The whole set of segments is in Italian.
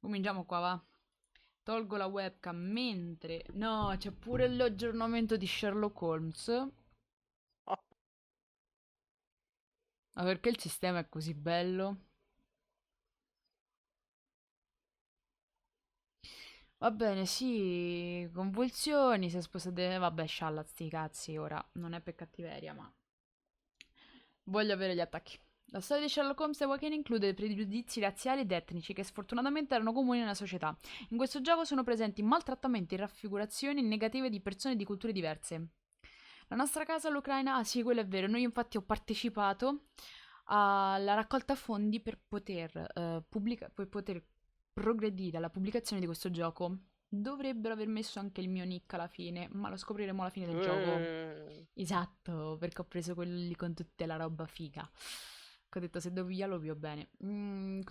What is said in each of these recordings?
Cominciamo qua, va. Tolgo la webcam mentre... No, c'è pure l'aggiornamento di Sherlock Holmes. Oh, Ma perché il sistema è così bello? Va bene, sì, convulsioni, si è sposato... Vabbè, scialla sti cazzi ora. Non è per cattiveria, ma... Voglio avere gli attacchi. La storia di Sherlock Holmes e Joaquin include pregiudizi razziali ed etnici che sfortunatamente erano comuni nella società. In questo gioco sono presenti maltrattamenti e raffigurazioni negative di persone di culture diverse. La nostra casa all'Ucraina, ah sì, quello è vero, noi infatti ho partecipato alla raccolta fondi per poter progredire alla pubblicazione di questo gioco. Dovrebbero aver messo anche il mio nick alla fine, ma lo scopriremo alla fine del gioco. eh, Esatto, perché ho preso quelli con tutta la roba figa. Che ho detto se devo via lo vio bene.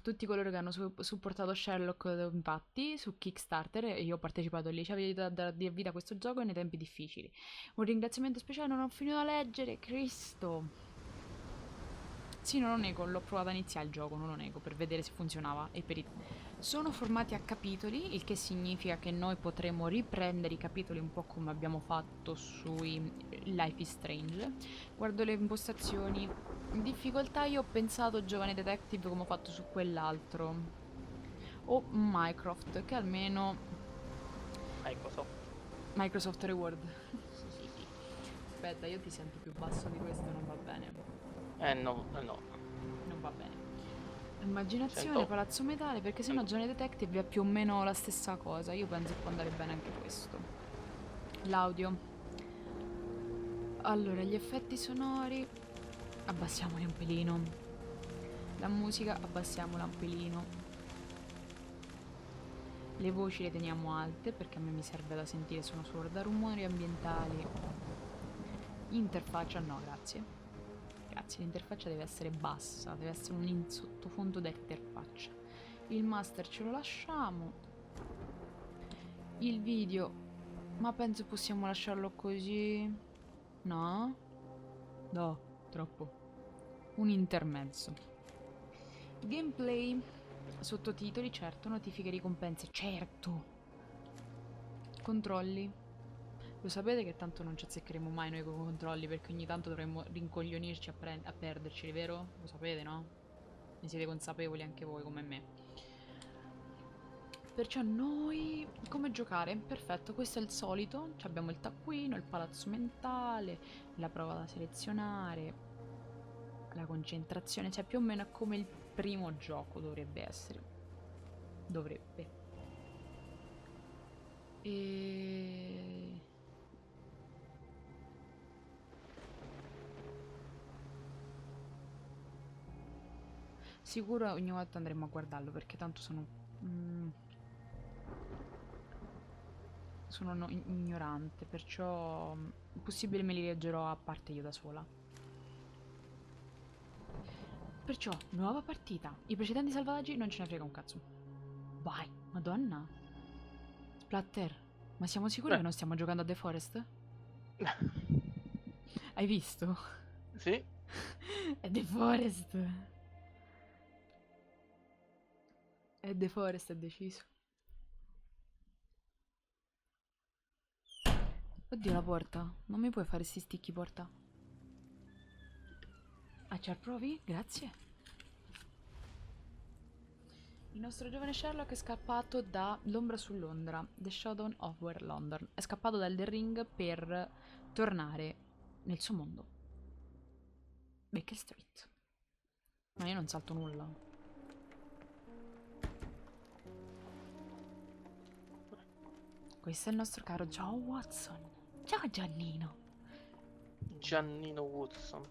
Tutti coloro che hanno supportato Sherlock, infatti, su Kickstarter, e io ho partecipato lì, ci avete da dar vita a questo gioco nei tempi difficili. Un ringraziamento speciale, non ho finito da leggere, Cristo. Sì, non lo nego, l'ho provato a iniziare il gioco, non lo nego, per vedere se funzionava. Sono formati a capitoli, il che significa che noi potremo riprendere i capitoli un po' come abbiamo fatto sui Life is Strange. Guardo le impostazioni. In difficoltà io ho pensato Giovane Detective come ho fatto su quell'altro. O Minecraft, che almeno... Microsoft. Microsoft Reward. Aspetta, io ti sento più basso di questo, non va bene. No, no. Non va bene. Immaginazione, Sento, Palazzo Metale, perché sennò sento. Johnny Detective è più o meno la stessa cosa. Io penso che può andare bene anche questo. L'audio. Allora, gli effetti sonori. Abbassiamoli un pelino. La musica, abbassiamola un pelino. Le voci le teniamo alte perché a me mi serve da sentire, sono solo da rumori ambientali. Interfaccia, no, grazie. Grazie, l'interfaccia deve essere bassa, deve essere un in sottofondo da interfaccia. Il master ce lo lasciamo. Il video, ma penso possiamo lasciarlo così. No? No, troppo. Un intermezzo. Gameplay. Sottotitoli, certo. Notifiche e ricompense, certo. Controlli. Lo sapete che tanto non ci azzeccheremo mai noi con i controlli perché ogni tanto dovremmo rincoglionirci a perderci, vero? Lo sapete, no? Ne siete consapevoli anche voi come me. Perciò noi... Come giocare? Perfetto, questo è il solito. Abbiamo il taccuino, il palazzo mentale, la prova da selezionare, la concentrazione. Cioè più o meno è come il primo gioco dovrebbe essere. Dovrebbe. E... Sicuro ogni volta andremo a guardarlo perché tanto sono... mm, sono ignorante, perciò possibile me li leggerò a parte io da sola. Perciò, nuova partita. I precedenti salvataggi non ce ne frega un cazzo. Vai, madonna. Splatter, ma siamo sicuri che Eh, non stiamo giocando a The Forest? Hai visto? sì. È The Forest. È The Forest, è deciso. Oddio la porta. Non mi puoi fare sti sticchi porta? Ah, ci provi? Grazie. Il nostro giovane Sherlock è scappato da L'ombra su Londra, The Shadow over London. È scappato dal The Ring per tornare nel suo mondo. Baker Street. Ma io non salto nulla. Questo è il nostro caro John Watson. Ciao Giannino. Giannino Woodson.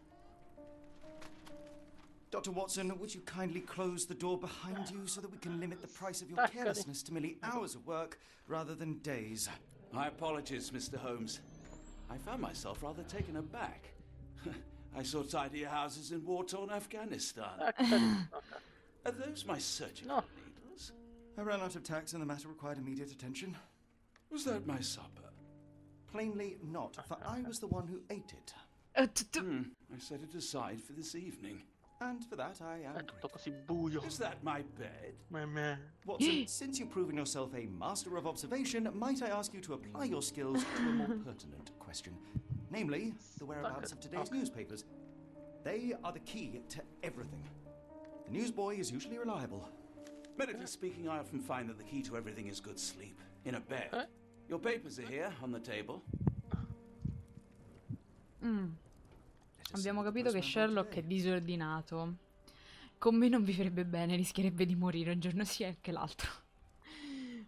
Dr. Watson, would you kindly close the door behind you so that we can limit the price of your Staccati. carelessness to merely hours of work rather than days? My apologies, Mr. Holmes. I found myself rather taken aback. I saw tidier houses in war-torn Afghanistan. Staccati. Ok. Are those my surgical No. needles? I ran out of tax and the matter required immediate attention. Was that my supper? Plainly not, for I was the one who ate it. I set it aside for this evening. And for that, I am È tutto grateful. così buio. Is that my bed? Watson, since you've proven yourself a master of observation, might I ask you to apply your skills to a more pertinent question? Namely, the whereabouts of today's Okay. newspapers. They are the key to everything. The newsboy is usually reliable. Medically speaking, I often find that the key to everything is good sleep. In a bed. Eh? Your papers are here, on the table. Mm. Let us see Abbiamo what the capito che postman brought Sherlock è today. disordinato. Con me non vivrebbe bene, rischierebbe di morire un giorno sì e che l'altro.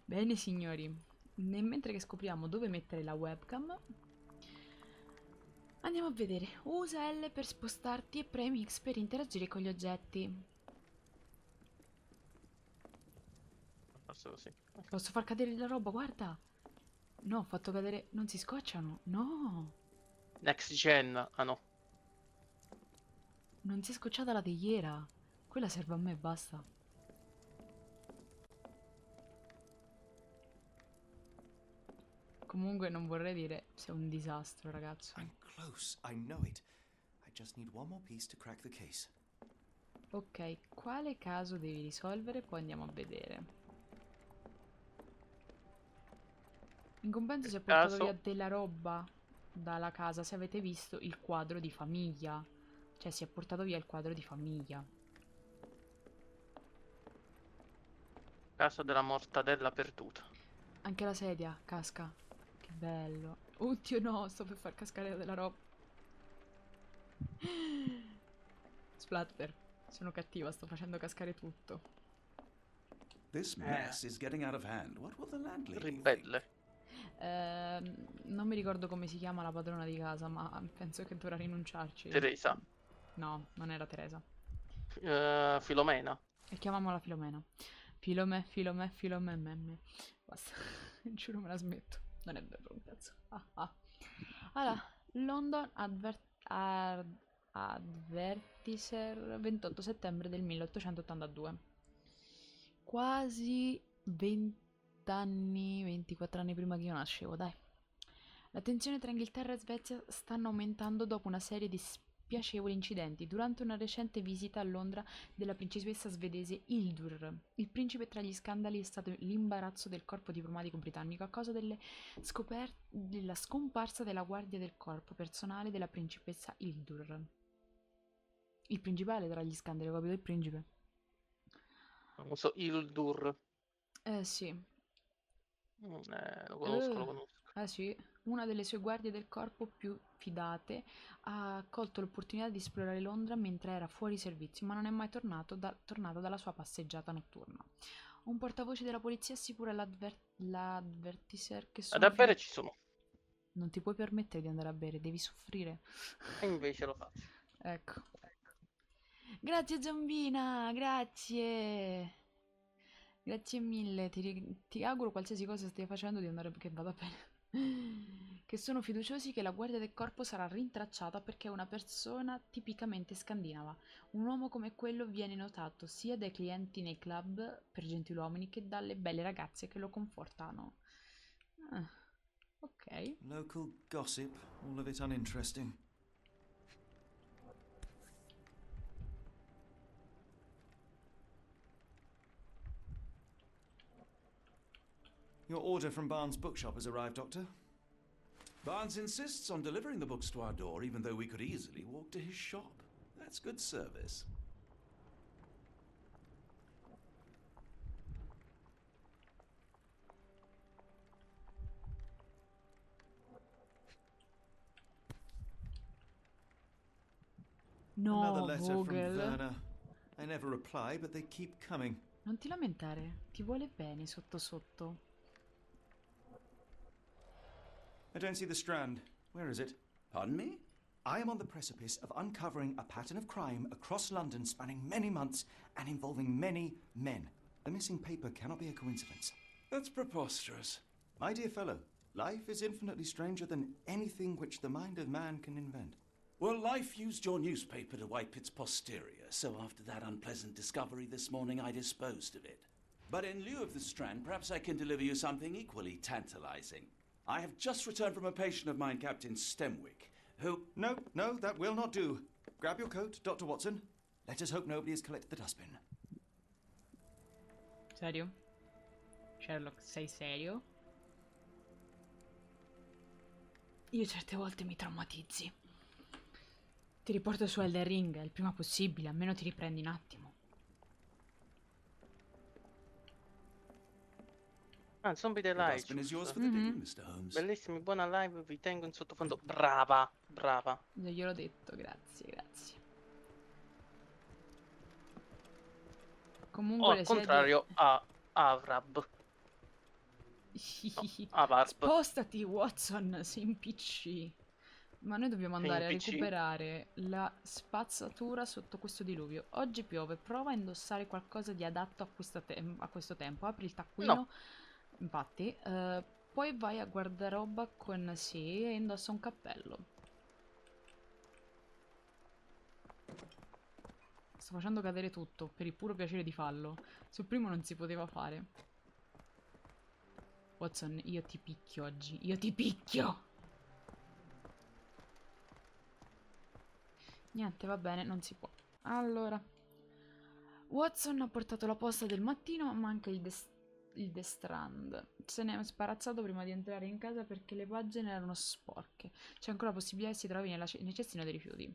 Bene, signori. Mentre che scopriamo dove mettere la webcam, andiamo a vedere. Usa L per spostarti e premi X per interagire con gli oggetti. Forse così. Posso far cadere la roba, guarda. No, ho fatto cadere... Non si scocciano. No. Next gen. Ah no. Non si è scocciata la teiera. Quella serve a me e basta. Comunque non vorrei dire sei un disastro, ragazzo. I'm close, I know it. I just need one more piece to crack the case. Ok, quale caso devi risolvere? Poi andiamo a vedere. In compenso si è portato Caso. via della roba dalla casa. Se avete visto il quadro di famiglia. Cioè si è portato via il quadro di famiglia. Caso della mortadella perduta. Anche la sedia casca. Che bello. Oddio no, sto per far cascare della roba. Splatter. Sono cattiva, sto facendo cascare tutto. This mess is getting out of hand. What will the landlady think? Ribelle. Non mi ricordo come si chiama la padrona di casa, ma penso che dovrà rinunciarci. Teresa. No, non era Teresa. Filomena. E chiamiamola Filomena. Filome. Basta. Giuro me la smetto. Non è vero un cazzo. Allora, London Advertiser 28 settembre del 1882. Quasi 20 anni, 24 anni prima che io nascevo, dai. La tensione tra Inghilterra e Svezia stanno aumentando dopo una serie di spiacevoli incidenti durante una recente visita a Londra della principessa svedese Hildur. Il principe tra gli scandali è stato l'imbarazzo del corpo diplomatico britannico a causa della scomparsa della guardia del corpo personale della principessa Hildur. Il principale tra gli scandali, ho capito, il principe. Famoso Hildur. Sì. Lo conosco. Sì. Una delle sue guardie del corpo più fidate ha colto l'opportunità di esplorare Londra mentre era fuori servizio, ma non è mai tornata dalla sua passeggiata notturna. Un portavoce della polizia assicura l'Advertiser che Ad sono bere ci sono. Non ti puoi permettere di andare a bere, devi soffrire. E invece lo faccio. Ecco. Grazie Zombina, grazie. Grazie mille, ti auguro qualsiasi cosa stia facendo di andare che vada bene. Che sono fiduciosi che la guardia del corpo sarà rintracciata perché è una persona tipicamente scandinava. Un uomo come quello viene notato sia dai clienti nei club per gentiluomini che dalle belle ragazze che lo confortano. Ok. Local gossip, all of it uninteresting. Your order from Barnes' bookshop has arrived, Doctor. Barnes insists on delivering the books to our door, even though we could easily walk to his shop. That's good service. No, Another letter from Vogel. Werner. I never reply, but they keep coming. Non ti lamentare, ti vuole bene sotto sotto. I don't see the Strand. Where is it? Pardon me? I am on the precipice of uncovering a pattern of crime across London spanning many months and involving many men. The missing paper cannot be a coincidence. That's preposterous. My dear fellow, life is infinitely stranger than anything which the mind of man can invent. Well, life used your newspaper to wipe its posterior, so after that unpleasant discovery this morning, I disposed of it. But in lieu of the Strand, perhaps I can deliver you something equally tantalizing. I have just returned from a patient of mine, Captain Stemwick, who... No, that will not do. Grab your coat, Dr. Watson. Let us hope nobody has collected the dustbin. Serio? Sherlock, sei serio? Io certe volte mi traumatizzi. Ti riporto su Elden Ring il prima possibile, almeno ti riprendi un attimo. Zombie The the dustbin is yours Righteous. for the digging, Mr. Holmes. Bellissimi, buona live, vi tengo in sottofondo. Brava, brava. Già gliel'ho detto, grazie, grazie. O Comunque al le contrario a Avrab. sedie... Avarb. Spostati, Watson, sei in PC. Ma noi dobbiamo Sei in andare a PC? recuperare la spazzatura sotto questo diluvio. Oggi piove, prova a indossare qualcosa di adatto a, a questo tempo. Apri il taccuino, No. infatti, poi vai a guardaroba con sì e indossa un cappello. Sto facendo cadere tutto, per il puro piacere di farlo. Sul primo non si poteva fare. Watson, io ti picchio oggi, io ti picchio! Niente, va bene, non si può. Allora, Watson ha portato la posta del mattino, ma manca il The Strand. Se ne è sparazzato prima di entrare in casa perché le pagine erano sporche. C'è ancora la possibilità che si trovi nel cestino dei rifiuti.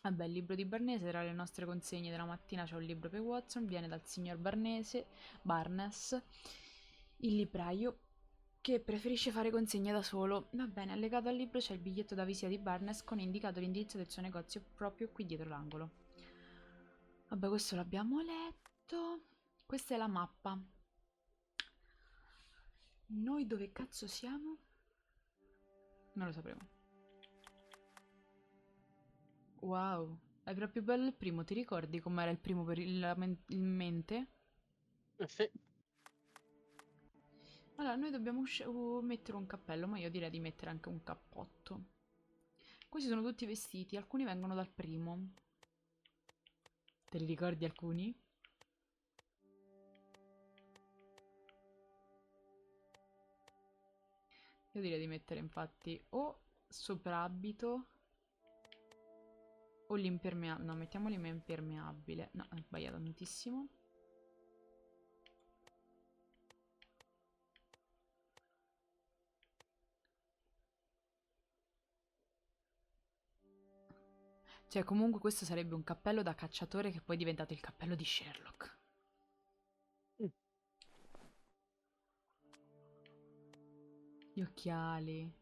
Vabbè, il libro di Barnese, tra le nostre consegne della mattina c'è un libro per Watson, viene dal signor Barnes, il libraio, che preferisce fare consegne da solo. Va bene, allegato al libro c'è il biglietto da visita di Barnes con indicato l'indirizzo del suo negozio proprio qui dietro l'angolo. Vabbè, questo l'abbiamo letto. Questa è la mappa. Noi dove cazzo siamo? Non lo sapremo. Wow, è proprio più bello il primo, ti ricordi com'era il primo per il mente? Sì. Allora, noi dobbiamo mettere un cappello, ma io direi di mettere anche un cappotto. Questi sono tutti vestiti, alcuni vengono dal primo. Te li ricordi alcuni? Io direi di mettere infatti o soprabito o l'impermeabile. No, mettiamo l'impermeabile. No, ho sbagliato tantissimo. Cioè, comunque questo sarebbe un cappello da cacciatore che poi è diventato il cappello di Sherlock. Gli occhiali.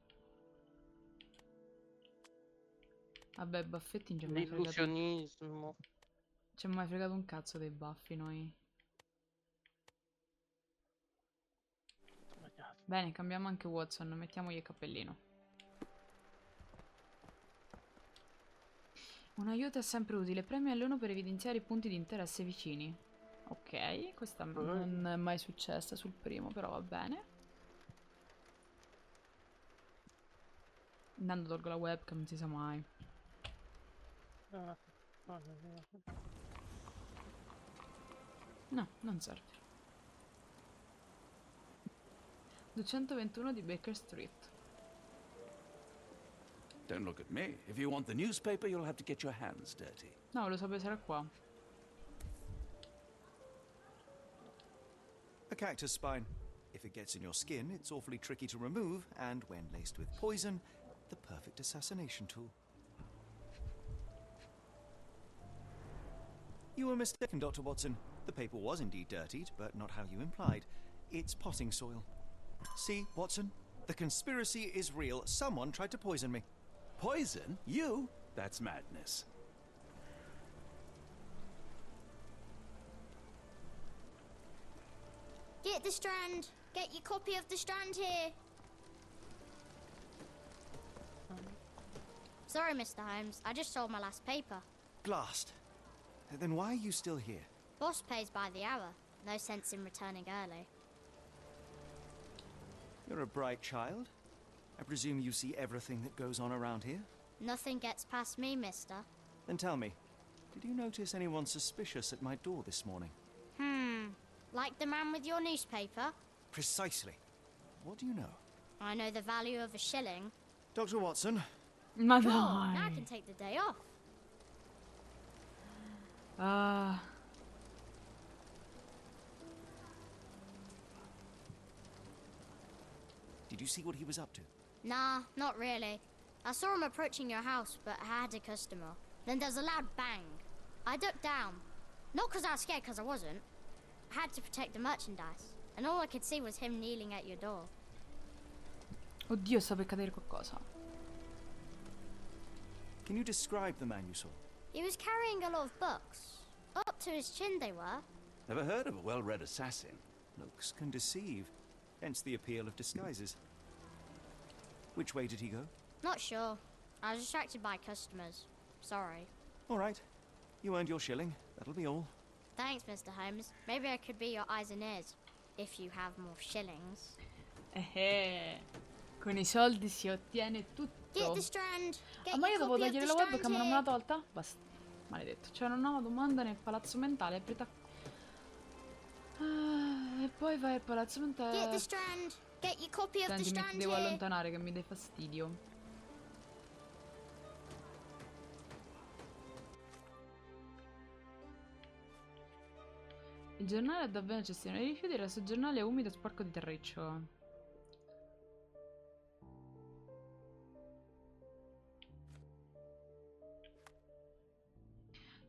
Vabbè, baffetti non ci ha mai fregato. L'illusionismo. Ci ha mai fregato un cazzo dei baffi noi. Sbagliato. Bene, cambiamo anche Watson, mettiamogli il cappellino. Un aiuto è sempre utile, premi L1 per evidenziare i punti di interesse vicini. Ok, questa non è mai successa sul primo, però va bene. Intanto tolgo la webcam, non si sa mai. No, non serve. 221 di Baker Street. Don't look at me. If you want the newspaper, you'll have to get your hands dirty. No, lo sapevo se era qua. A cactus spine. If it gets in your skin, it's awfully tricky to remove, and when laced with poison, the perfect assassination tool. You were mistaken, Dr. Watson. The paper was indeed dirtied, but not how you implied. It's potting soil. See, Watson? The conspiracy is real. Someone tried to poison me. Poison? You? That's madness. Get the Strand. Get your copy of the Strand here. Sorry, Mr. Holmes. I just sold my last paper. Blast. Then why are you still here? Boss pays by the hour. No sense in returning early. You're a bright child. I presume you see everything that goes on around here? Nothing gets past me, mister. Then tell me, did you notice anyone suspicious at my door this morning? Like the man with your newspaper? Precisely. What do you know? I know the value of a shilling. Dr. Watson, Ma Sure, now I dai! can take the day off. Ah, Did you see what he was up to? Nah, not really. I saw him approaching your house, but I had a customer. Then there's a loud bang. I ducked down. Not because I was scared, because I wasn't. I had to protect the merchandise. And all I could see was him kneeling at your door. oddio, sta per cadere qualcosa. Can you describe the man you saw? He was carrying a lot of books. Up to his chin they were. Never heard of a well-read assassin. Looks can deceive, hence the appeal of disguises. Which way did he go? Not sure. I was distracted by customers. Sorry. All right. You earned your shilling. That'll be all. Thanks, Mr. Holmes. Maybe I could be your eyes and ears. If you have more shillings. Con i soldi si ottiene Get tutto. the strand. Get Ah, ma io your dovevo copy of togliere the la strand webcam, non me here. l'ha tolta? Basta. Maledetto. C'era una nuova domanda nel palazzo mentale. E poi vai al palazzo Get the mentale. strand. Get your copy of the Senti, mi strand devo here. allontanare che mi dai fastidio. Il giornale è davvero una gestione dei rifiuti, il resto del giornale è umido e sporco di terriccio.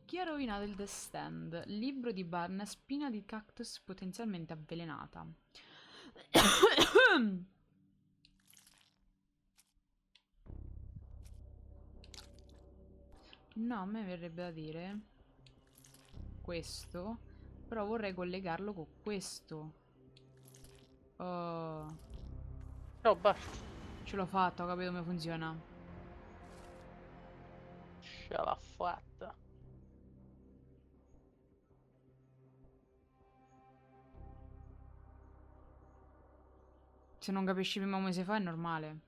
Chi ha rovinato il The Stand? Libro di Barnes, spina di cactus potenzialmente avvelenata. No, a me verrebbe da dire questo, però vorrei collegarlo con questo. Oh, Oh, basta. ce l'ho fatta, ho capito come funziona. Ce l'ha fatta. Se non capisci prima come si fa è normale.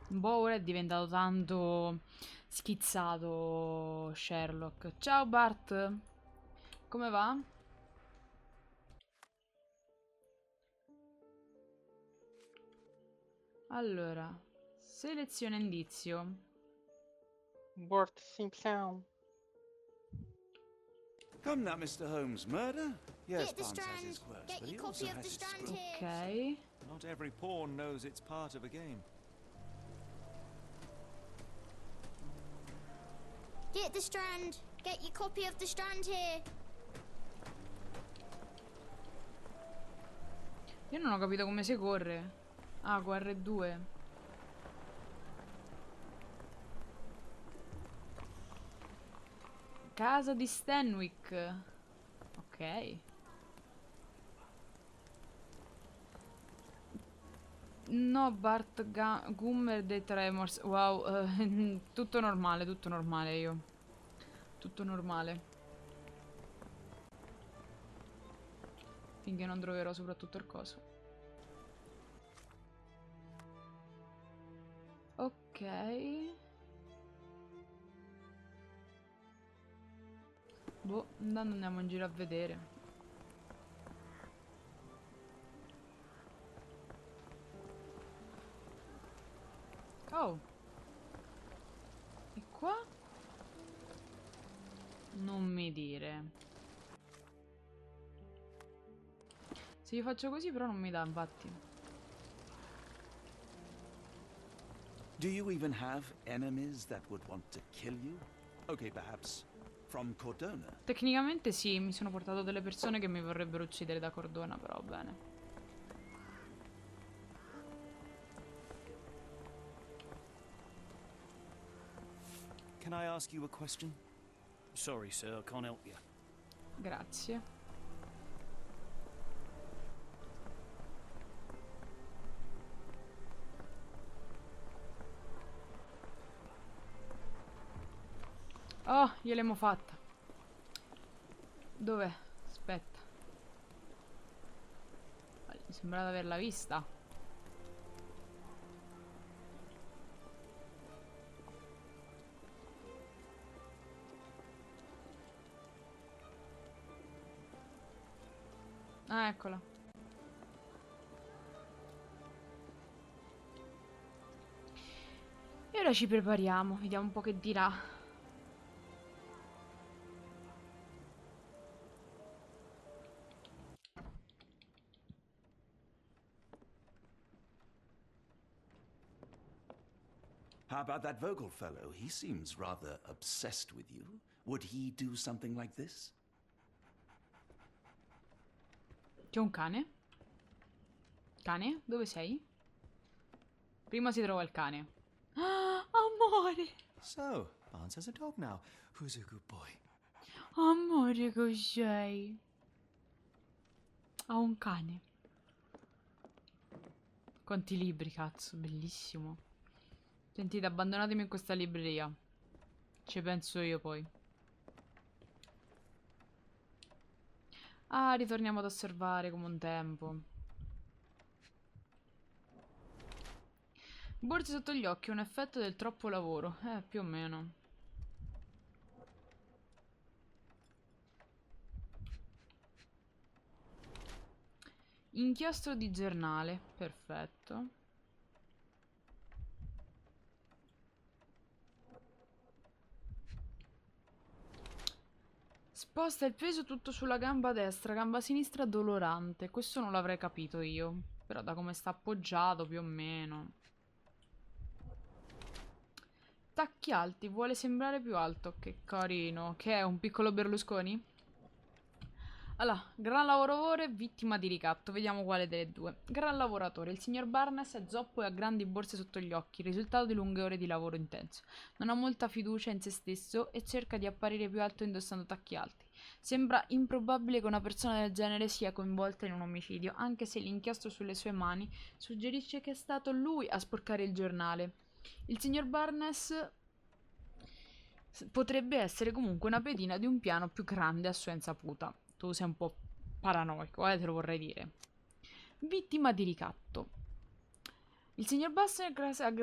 Boh, ora è diventato tanto schizzato Sherlock. Ciao Bart, come va? Allora, seleziona indizio. Word Simpson. Come now, Mr. Holmes. Murder? Yes, Get the Barnes has strand. his quirks, Get but he your also copy of has the his strand screw. here. Ok. Not every pawn knows it's part of a game. Get the strand. Get your copy of the strand here. Io non ho capito come si corre. Ah, con R2. Casa di Stanwyck. Ok. No, Bart Gummer dei Tremors. Wow, tutto normale io. Tutto normale. Finché non troverò soprattutto il coso. Ok. Boh, andando andiamo in giro a vedere. Oh. E qua? Non mi dire. Se io faccio così però non mi dà, infatti. Do you even have enemies that would want to kill you? Okay, perhaps from Cordona. Tecnicamente sì, mi sono portato delle persone che mi vorrebbero uccidere da Cordona, però va bene. Can I ask you a question? Sorry, sir, I can't help you. Grazie. Oh, gliel'abbiamo fatta. Dov'è? Aspetta. Mi sembra di averla vista. Ah, eccola. ora ci prepariamo, vediamo un po' che dirà. How about that Vogel fellow? He seems rather obsessed with you. Would he do something like this? C'è un cane? Cane? Dove sei? Prima si trova il cane. Ah, amore! So, Barnes has a dog now. Who's a good boy? Amore, cos'hai? Ha un cane. Quanti libri, cazzo, bellissimo. Sentite, abbandonatemi in questa libreria. Ci penso io poi. Ah, ritorniamo ad osservare come un tempo. Borse sotto gli occhi, un effetto del troppo lavoro. Più o meno. Inchiostro di giornale. Perfetto. Sposta il peso tutto sulla gamba destra, gamba sinistra dolorante. Questo non l'avrei capito io. Però da come sta appoggiato più o meno. Tacchi alti, vuole sembrare più alto. Che carino. Che è, un piccolo Berlusconi? Allora, gran lavoratore, vittima di ricatto. Vediamo quale delle due. Gran lavoratore. Il signor Barnes è zoppo e ha grandi borse sotto gli occhi, risultato di lunghe ore di lavoro intenso. Non ha molta fiducia in se stesso e cerca di apparire più alto indossando tacchi alti. Sembra improbabile che una persona del genere sia coinvolta in un omicidio, anche se l'inchiostro sulle sue mani suggerisce che è stato lui a sporcare il giornale. Il signor Barnes potrebbe essere comunque una pedina di un piano più grande a sua insaputa. Tu sei un po' paranoico, te lo vorrei dire. Vittima di ricatto. Il signor Buster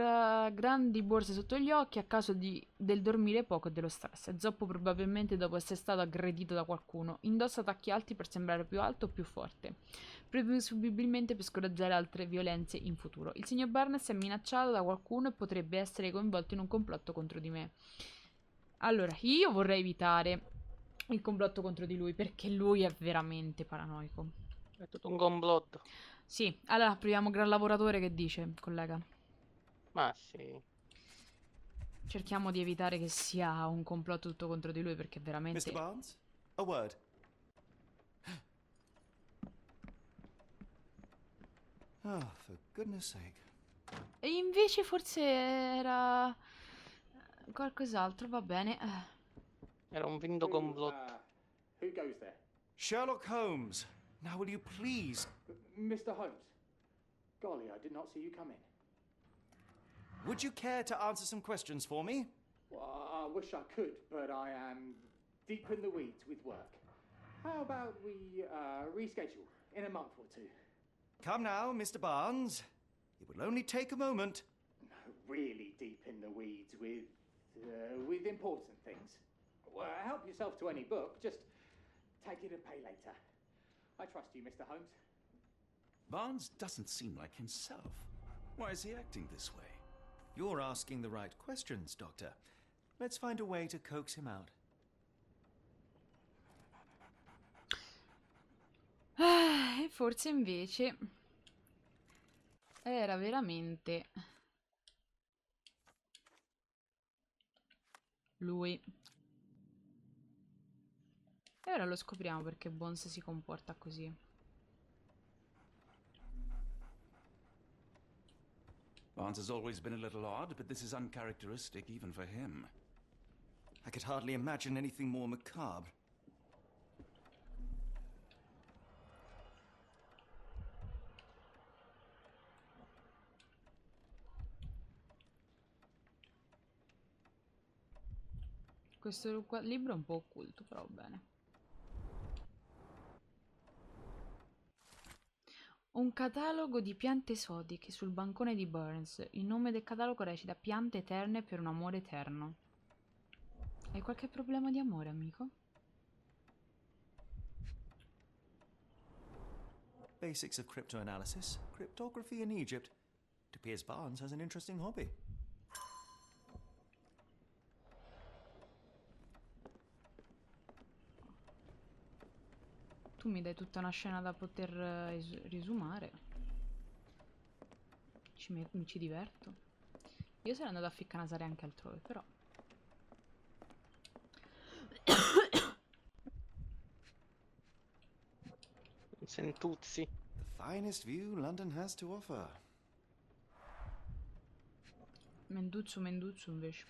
ha grandi borse sotto gli occhi a causa del dormire poco e dello stress. È zoppo probabilmente dopo essere stato aggredito da qualcuno. Indossa tacchi alti per sembrare più alto o più forte. Presumibilmente per scoraggiare altre violenze in futuro. Il signor Barnes è minacciato da qualcuno e potrebbe essere coinvolto in un complotto contro di me. Allora, io vorrei evitare il complotto contro di lui perché lui è veramente paranoico. È tutto un complotto. Sì, allora proviamo gran lavoratore, che dice, collega? Ma sì. Cerchiamo di evitare che sia un complotto tutto contro di lui perché veramente... Mr. Barnes, a word. Oh, for goodness sake. E invece forse era qualcos'altro, va bene. Era un finto complotto. Who goes there? Sherlock Holmes. Now will you please... Mr. Holmes. Golly, I did not see you come in. Would you care to answer some questions for me? Well, I wish I could, but I am deep in the weeds with work. How about we reschedule in a month or two? Come now, Mr. Barnes. It will only take a moment. Really deep in the weeds with important things. Well, help yourself to any book. Just take it and pay later. I trust you, Mr. Holmes. Barnes doesn't seem like himself. Why is he acting this way? You're asking the right questions, Doctor. Let's find a way to coax him out. E forse invece era veramente lui. E ora lo scopriamo perché Bones si comporta così. Barnes has always been a little odd, but this is uncharacteristic even for him. I could hardly imagine anything more macabre. Questo libro è un po' occulto, però va bene. Un catalogo di piante esodiche sul bancone di Burns. Il nome del catalogo recita Piante eterne per un amore eterno. Hai qualche problema di amore, amico? Basics of cryptoanalysis, cryptography in Egypt. It appears Barnes has an interesting hobby. Tu mi dai tutta una scena da poter risumare. Mi ci diverto. Io sarei andata a ficcanasare anche altrove, però. Sentuzzi. The finest view London has to offer. Menduzzo, Menduzzo invece.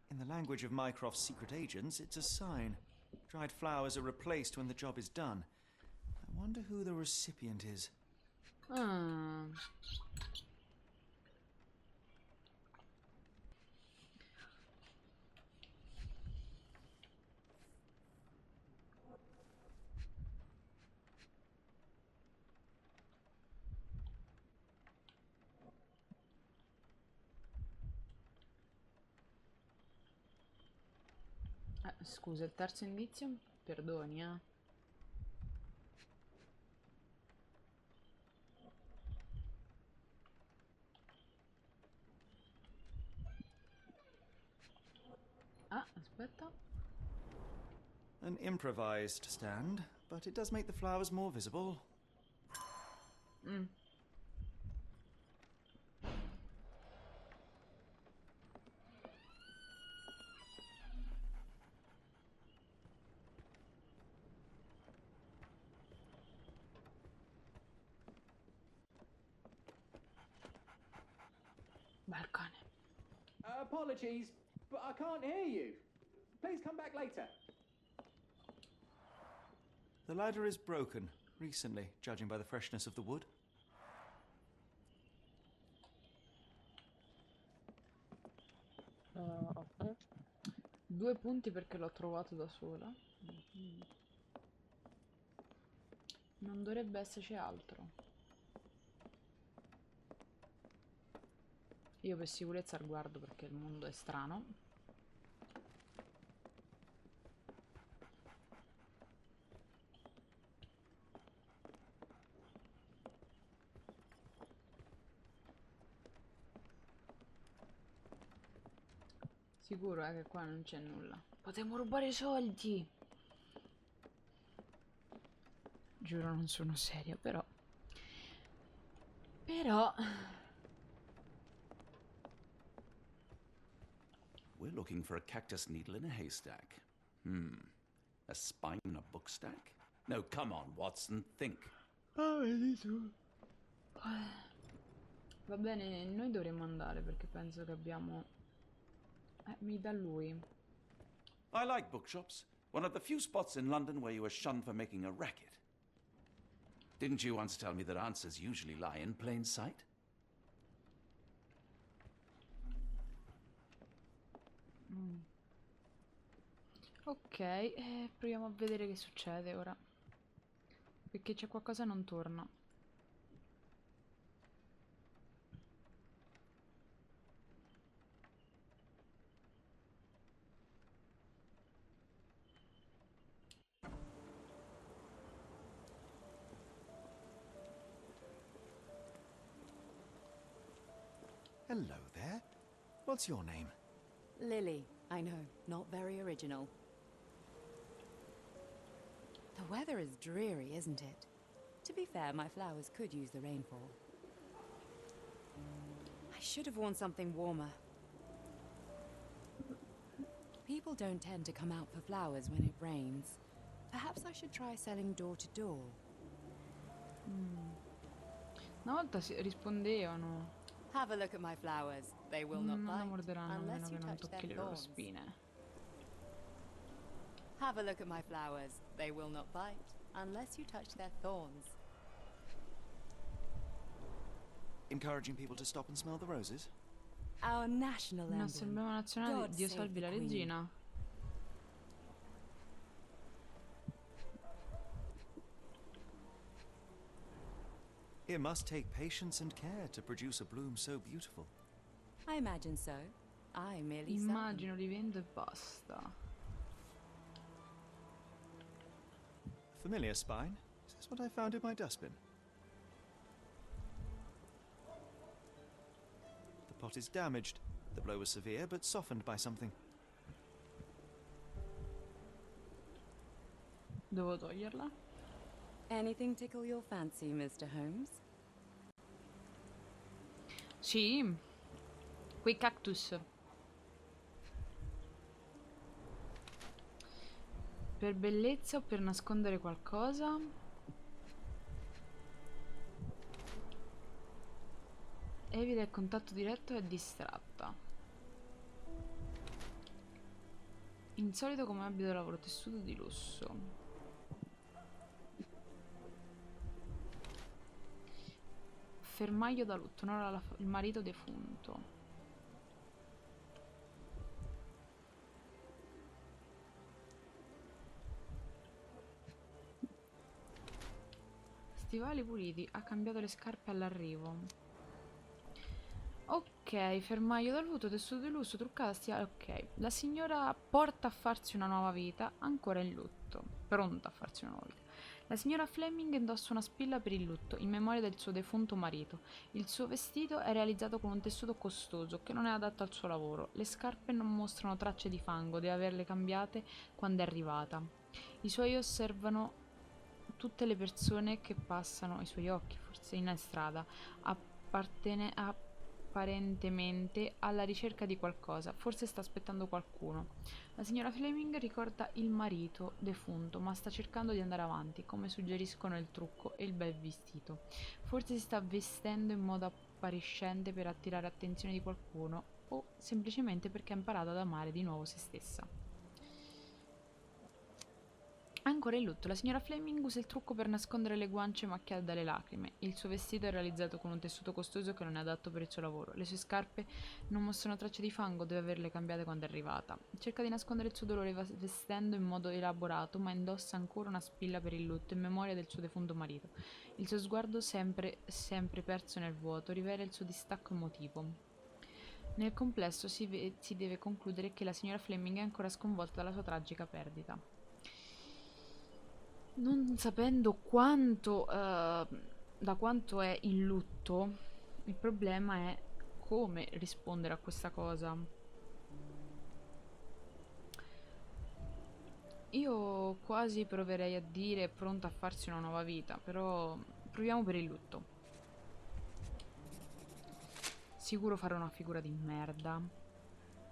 In the language of Mycroft's secret agents, it's a sign. Dried flowers are replaced when the job is done. I wonder who the recipient is. Ah. Scusa, il terzo indizio? Perdoni, eh. Ah, aspetta. An improvised stand, but it does make the flowers more visible. Bel cane. Apologies, but I can't hear you. Please come back later. The ladder is broken, recently, judging by the freshness of the wood. Ok. 2 punti perché l'ho trovato da sola. Non dovrebbe esserci altro. Io per sicurezza al guardo perché il mondo è strano. Sicuro che qua non c'è nulla. Potremmo rubare i soldi. Giuro non sono seria, però. We're looking for a cactus needle in a haystack. A spine in a book stack? No, come on, Watson, think. Vedi tu. Va bene, noi dovremmo andare perché penso che abbiamo... mi dà lui. I like bookshops. One of the few spots in London where you are shunned for making a racket. Didn't you once tell me that answers usually lie in plain sight? Ok, proviamo a vedere che succede ora. Perché c'è qualcosa che non torna. Hello there. What's your name? Lily, I know, not very original. The weather is dreary, isn't it? To be fair, my flowers could use the rainfall. I should have worn something warmer. People don't tend to come out for flowers when it rains. Perhaps I should try selling door to door. Una volta rispondevano. Have a look at my flowers. They will not Non la bite morderanno a meno unless che you non touch tocchi their le loro thorns. spine. Have a look at my flowers. They will not bite unless you touch their thorns. Encouraging people to stop and smell the roses? Our national Il nostro emblem. emblema nazionale God di Dio save salvi the la Queen. regina. It must take patience and care to produce a bloom so beautiful. I imagine so. I merely sell them. Immagino, li vendo e basta. Familiar spine? Is this what I found in my dustbin? The pot is damaged. The blow was severe, but softened by something. Devo toglierla. Anything tickle your fancy, Mr. Holmes? Sì, quei cactus. Per bellezza o per nascondere qualcosa? Evita il contatto diretto e è distratta. Insolito come abito da lavoro, tessuto di lusso. Fermaglio da lutto, onora il marito defunto. Stivali puliti, ha cambiato le scarpe all'arrivo. Ok, fermaglio da lutto, tessuto di lusso, truccata, stivali, ok. La signora porta a farsi una nuova vita, ancora in lutto. Pronta a farsi una nuova vita. La signora Fleming indossa una spilla per il lutto, in memoria del suo defunto marito. Il suo vestito è realizzato con un tessuto costoso, che non è adatto al suo lavoro. Le scarpe non mostrano tracce di fango, deve averle cambiate quando è arrivata. I suoi osservano tutte le persone che passano, i suoi occhi forse, in strada, apparentemente alla ricerca di qualcosa, forse sta aspettando qualcuno. La signora Fleming ricorda il marito defunto, ma sta cercando di andare avanti, come suggeriscono il trucco e il bel vestito. Forse si sta vestendo in modo appariscente per attirare attenzione di qualcuno, o semplicemente perché ha imparato ad amare di nuovo se stessa. Ancora in lutto, la signora Fleming usa il trucco per nascondere le guance macchiate dalle lacrime. Il suo vestito è realizzato con un tessuto costoso che non è adatto per il suo lavoro. Le sue scarpe non mostrano tracce di fango, deve averle cambiate quando è arrivata. Cerca di nascondere il suo dolore vestendo in modo elaborato, ma indossa ancora una spilla per il lutto in memoria del suo defunto marito. Il suo sguardo, sempre perso nel vuoto, rivela il suo distacco emotivo. Nel complesso si deve concludere che la signora Fleming è ancora sconvolta dalla sua tragica perdita. Non sapendo quanto, da quanto è in lutto, il problema è come rispondere a questa cosa. Io quasi proverei a dire pronta a farsi una nuova vita, però proviamo per il lutto. Sicuro farò una figura di merda.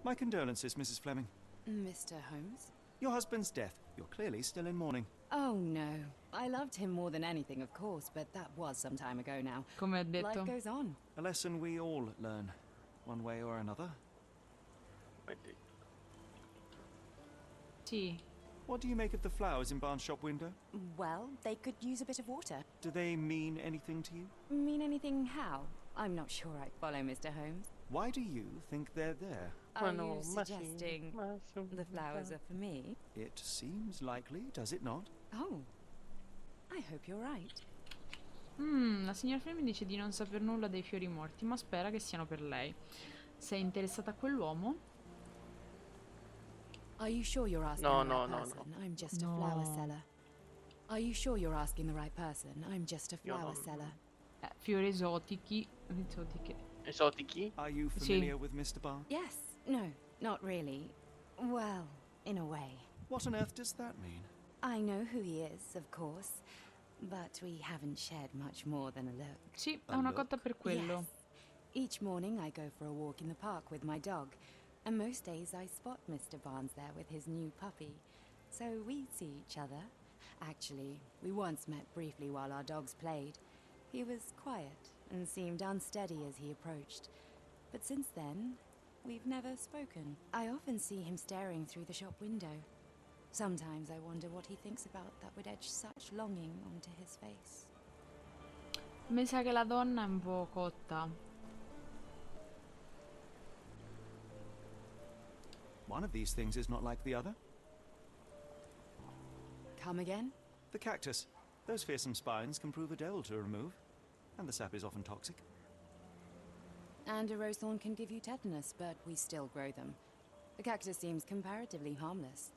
My condolences, Mrs. Fleming. Mr. Holmes? Your husband's death. You're clearly still in mourning. Oh no. I loved him more than anything, of course, but that was some time ago now. Come ha Life detto. goes on. A lesson we all learn, one way or another. Sì. What do you make of the flowers in Barnes' shop window? Well, they could use a bit of water. Do they mean anything to you? Mean anything how? I'm not sure I follow, Mr. Holmes. Why do you think they're there? Are you suggesting the flowers are for me? It seems likely, does it not? Oh, I hope you're right. La signora Fleming dice di non saper nulla dei fiori morti, ma spera che siano per lei. Sei interessata a quell'uomo? Are you sure you're asking No, the right no, no, person? I'm just a flower seller. Are you sure you're asking the right person? I'm just a flower seller. Fiori esotiche. Esotichi? Are you familiar with Mr. Barnes? Yes. No, not really. Well, in a way. What on earth does that mean? I know who he is, of course, but we haven't shared much more than a look. Sì, è A una look? cotta per quello. Yes. Each morning I go for a walk in the park with my dog, and most days I spot Mr. Barnes there with his new puppy. So we see each other. Actually, we once met briefly while our dogs played. He was quiet and seemed unsteady as he approached. But since then, we've never spoken. I often see him staring through the shop window. Sometimes I wonder what he thinks about that would etch such longing onto his face. Mi sa che la donna è un po' cotta. One of these things is not like the other. Come again? The cactus. Those fearsome spines can prove a devil to remove, and the sap is often toxic. And a rose thorn can give you tetanus, but we still grow them. The cactus seems comparatively harmless,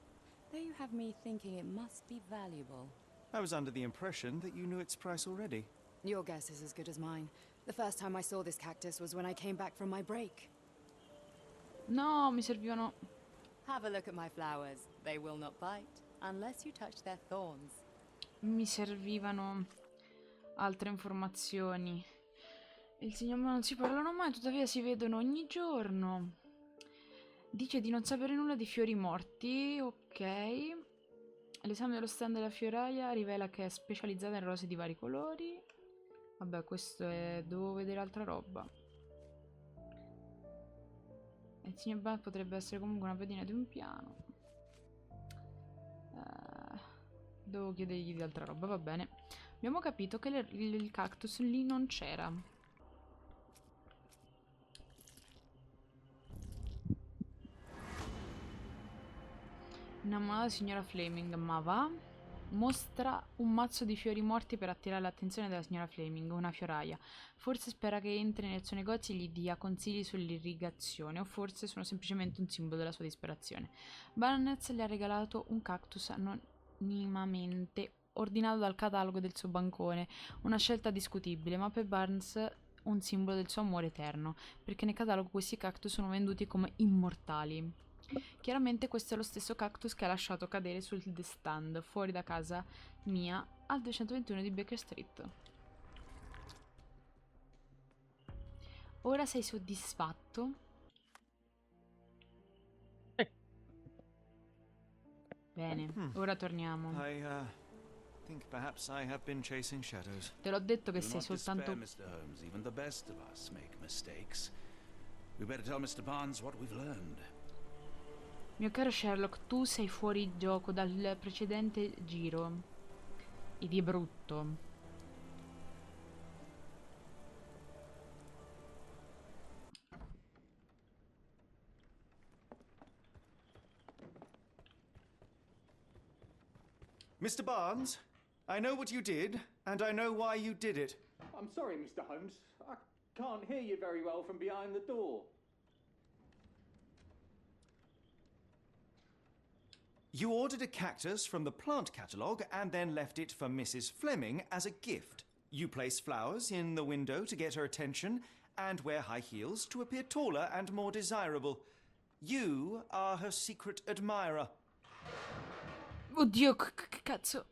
though you have me thinking it must be valuable. I was under the impression that you knew its price already. Your guess is as good as mine. The first time I saw this cactus was when I came back from my break. No, mi servivano... Have a look at my flowers. They will not bite. unless you touch their thorns. Mi servivano altre informazioni. Il signor Ma non si parlano mai, tuttavia si vedono ogni giorno. Dice di non sapere nulla di fiori morti, ok. L'esame dello stand della fioraia rivela che è specializzata in rose di vari colori. Vabbè, questo è... devo vedere altra roba. Il signor Bart potrebbe essere comunque una pedina di un piano. Devo chiedergli di altra roba, va bene. Abbiamo capito che il cactus lì non c'era. Innamorata signora Fleming, ma va? Mostra un mazzo di fiori morti per attirare l'attenzione della signora Fleming, una fioraia. Forse spera che entri nel suo negozio e gli dia consigli sull'irrigazione, o forse sono semplicemente un simbolo della sua disperazione. Barnes le ha regalato un cactus anonimamente, ordinato dal catalogo del suo bancone. Una scelta discutibile, ma per Barnes un simbolo del suo amore eterno, perché nel catalogo questi cactus sono venduti come immortali. Chiaramente questo è lo stesso cactus che ha lasciato cadere sul The Stand fuori da casa mia al 221 di Baker Street. Ora sei soddisfatto? Bene, ora torniamo. I think perhaps I have been chasing shadows. Te l'ho detto che Do sei not soltanto... despair, Mr. Holmes. Even the best of us make mistakes. We better tell Mr. Barnes what we've learned. Mio caro Sherlock, tu sei fuori gioco dal precedente giro. E di brutto. Mr. Barnes, I know what you did, and I know why you did it. I'm sorry, Mr. Holmes. I can't hear you very well from behind the door. You ordered a cactus from the plant catalogue and then left it for Mrs. Fleming as a gift. You place flowers in the window to get her attention and wear high heels to appear taller and more desirable. You are her secret admirer. Oddio, cazzo.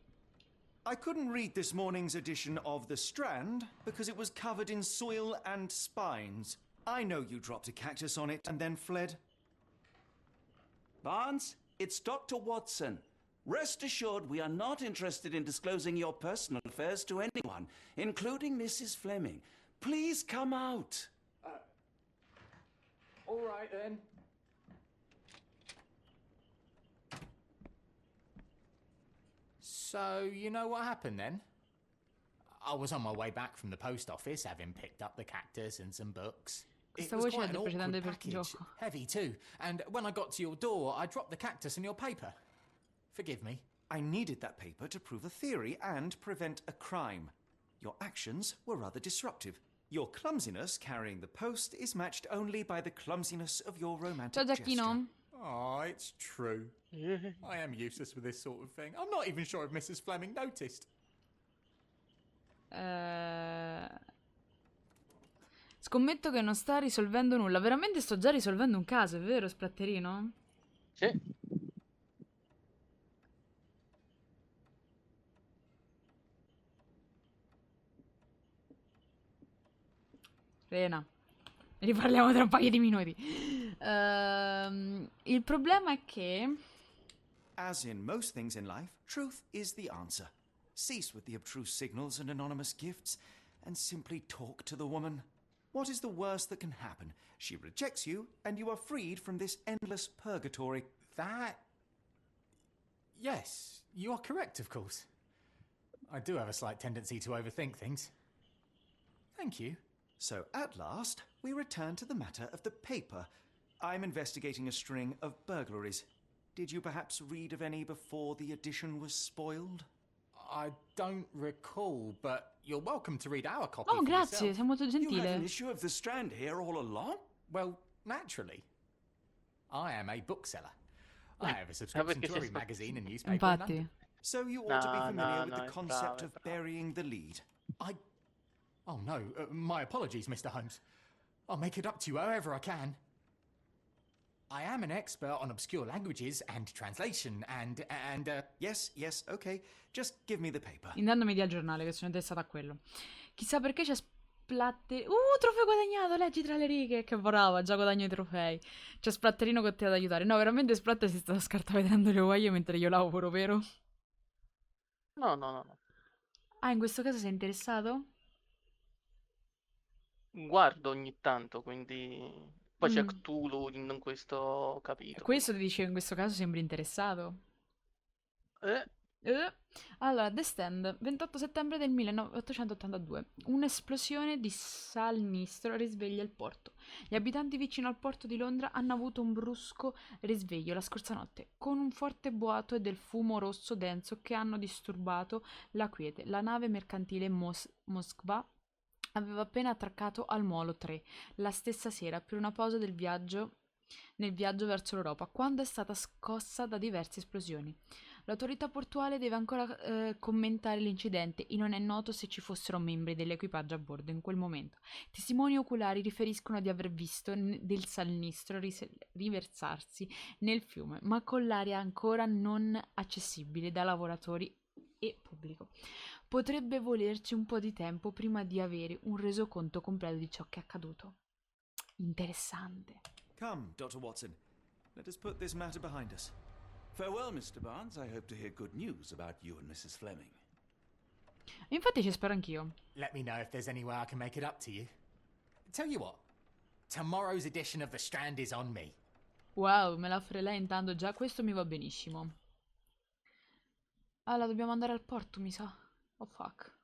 I couldn't read this morning's edition of The Strand because it was covered in soil and spines. I know you dropped a cactus on it and then fled. Barnes, it's Dr. Watson. Rest assured we are not interested in disclosing your personal affairs to anyone, including Mrs. Fleming. Please come out. All right, then. So, you know what happened then? I was on my way back from the post office, having picked up the cactus and some books. It Questa was voce è quite an del awkward precedente package, gioco. heavy too. And when I got to your door, I dropped the cactus and your paper. Forgive me. I needed that paper to prove a theory and prevent a crime. Your actions were rather disruptive. Your clumsiness carrying the post is matched only by the clumsiness of your romantic Ciao gesture. Giacchino. Oh, it's true. I am useless with this sort of thing. I'm not even sure if Mrs. Fleming noticed. Scommetto che non sta risolvendo nulla. Veramente sto già risolvendo un caso, è vero, Splatterino? Sì. Rena, ne riparliamo tra un paio di minuti. Il problema è che... As in most things in life, truth is the answer. Cease with the abstruse signals and anonymous gifts, and simply talk to the woman. What is the worst that can happen? She rejects you, and you are freed from this endless purgatory. That... Yes, you are correct, of course. I do have a slight tendency to overthink things. Thank you. So, at last, we return to the matter of the paper. I'm investigating a string of burglaries. Did you perhaps read of any before the edition was spoiled? I don't recall, but you're welcome to read our copy Oh, for grazie, yourself. sei molto You had an gentile. issue of The Strand here all along? Well, naturally. I am a bookseller. I have a subscription perché to sei every sta- magazine and newspaper in Infatti. London. So you ought to be No, familiar no, with no, the è concept bravo, of è bravo. burying the lead. Oh no, my apologies, Mr. Holmes. I'll make it up to you however I can. I am an expert on obscure languages and translation and. Yes, okay. Just give me the paper. Intanto mi dia il giornale, che sono interessata a quello. Chissà perché c'è splatter... trofeo guadagnato, leggi tra le righe. Che brava, già guadagno i trofei. C'è splatterino con te ad aiutare. No, veramente Splatter si sta scartavetrando le uova mentre io lavoro, vero? No. Ah, in questo caso sei interessato? Guardo ogni tanto, quindi... Poi c'è Mm. Cthulhu in questo E capitolo. questo ti dice in questo caso sembri interessato. Eh, Allora, The Stand, 28 settembre del 1882. Un'esplosione di salnistro risveglia il porto. Gli abitanti vicino al porto di Londra hanno avuto un brusco risveglio la scorsa notte, con un forte boato e del fumo rosso denso che hanno disturbato la quiete. La nave mercantile Moskva aveva appena attraccato al molo 3 la stessa sera per una pausa nel viaggio verso l'Europa, quando è stata scossa da diverse esplosioni. L'autorità portuale deve ancora commentare l'incidente e non è noto se ci fossero membri dell'equipaggio a bordo in quel momento. Testimoni oculari riferiscono di aver visto del salnistro riversarsi nel fiume, ma con l'aria ancora non accessibile da lavoratori e pubblico. Potrebbe volerci un po' di tempo prima di avere un resoconto completo di ciò che è accaduto. Interessante. Come, Dr. Watson. Let us put this matter behind us. Farewell, Mr. Barnes. I hope to hear good news about you and Mrs. Fleming. Infatti ci spero anch'io. Let me know if there's any way I can make it up to you. Tell you what, tomorrow's edition of The Strand is on me. Wow, me la offre lei intanto, già questo mi va benissimo. Allora, dobbiamo andare al porto, mi sa. Oh fuck.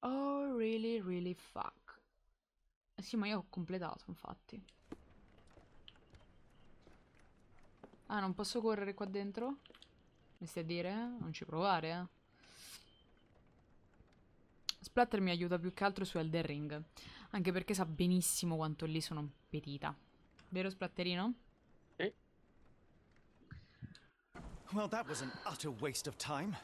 Oh, really fuck. Sì, ma io ho completato, infatti. Ah, non posso correre qua dentro? Mi stai a dire? Non ci provare, eh. Splatter mi aiuta più che altro su Elden Ring. Anche perché sa benissimo quanto lì sono petita. Vero, Splatterino? sì. Well, that was an utter waste of time.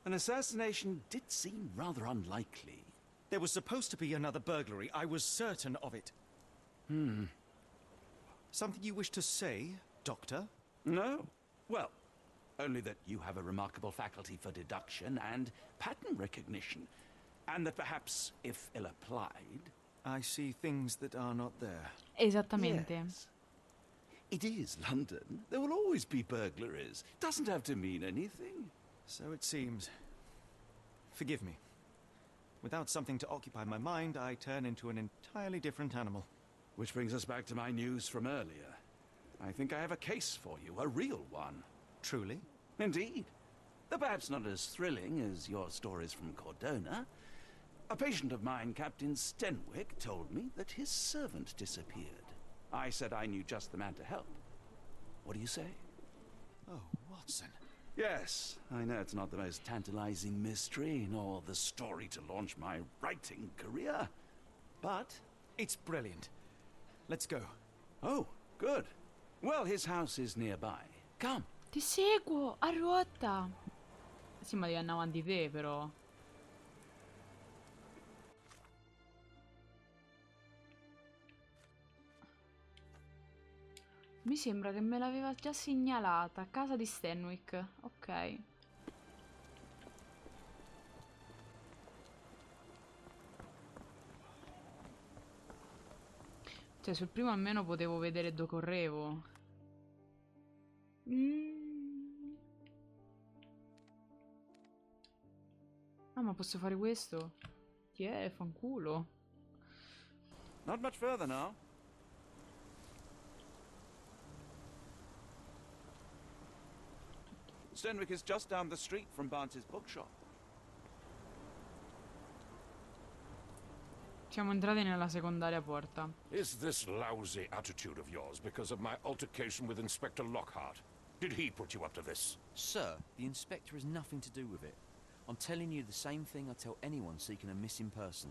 An assassination did seem rather unlikely. There was supposed to be another burglary. I was certain of it. Something you wish to say, Doctor? No? Well, only that you have a remarkable faculty for deduction and pattern recognition. And that perhaps, if ill-applied... I see things that are not there. Esattamente. Yes. It is London. There will always be burglaries. Doesn't have to mean anything. So it seems. Forgive me. Without something to occupy my mind, I turn into an entirely different animal. Which brings us back to my news from earlier. I think I have a case for you, a real one. Truly? Indeed. Though perhaps not as thrilling as your stories from Cordona. A patient of mine, Captain Stenwick, told me that his servant disappeared. I said I knew just the man to help. What do you say? Oh, Watson. Yes, I know it's not the most tantalizing mystery, nor the story to launch my writing career. But... It's brilliant. Let's go. Oh, good. Well, his house is nearby. Come. Ti seguo, a ruota. Sì, ma devi andare avanti te, però. Mi sembra che me l'aveva già segnalata. Casa di Stenwick. Ok. Cioè, sul primo almeno potevo vedere dove correvo. Ah, ma posso fare questo? Chi è? Fanculo. Not much further now. Stenwick is just down the street from Barnes's bookshop. Siamo entrati nella secondaria porta. Is this lousy attitude of yours because of my altercation with Inspector Lockhart? Did he put you up to this? Sir, the inspector has nothing to do with it. I'm telling you the same thing I tell anyone seeking a missing person.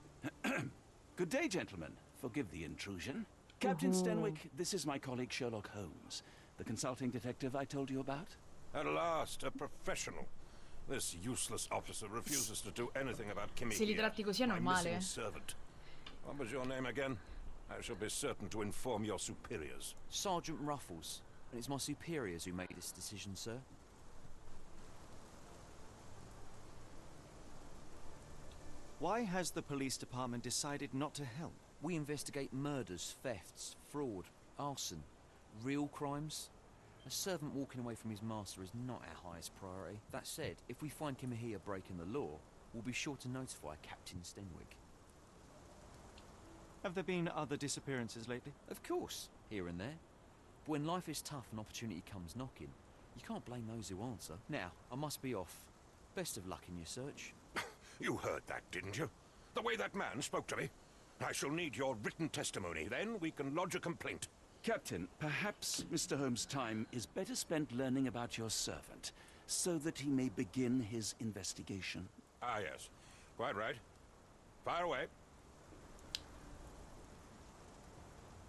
Good day, gentlemen. Forgive the intrusion. Captain Stenwick, this is my colleague Sherlock Holmes, the consulting detective I told you about. At last, a professional. This useless officer refuses to do anything about Kamihia, Se li tratti così è my normale. missing servant. What was your name again? I shall be certain to inform your superiors. Sergeant Ruffles. And it's my superiors who made this decision, sir. Why has the police department decided not to help? We investigate murders, thefts, fraud, arson, real crimes. A servant walking away from his master is not our highest priority. That said, if we find Kamihia breaking the law, we'll be sure to notify Captain Stenwick. Have there been other disappearances lately? Of course, here and there. But when life is tough and opportunity comes knocking, you can't blame those who answer. Now, I must be off. Best of luck in your search. You heard that, didn't you? The way that man spoke to me. I shall need your written testimony. Then we can lodge a complaint. Captain, perhaps Mr. Holmes' time is better spent learning about your servant, so that he may begin his investigation. Ah, yes. Quite right. Fire away.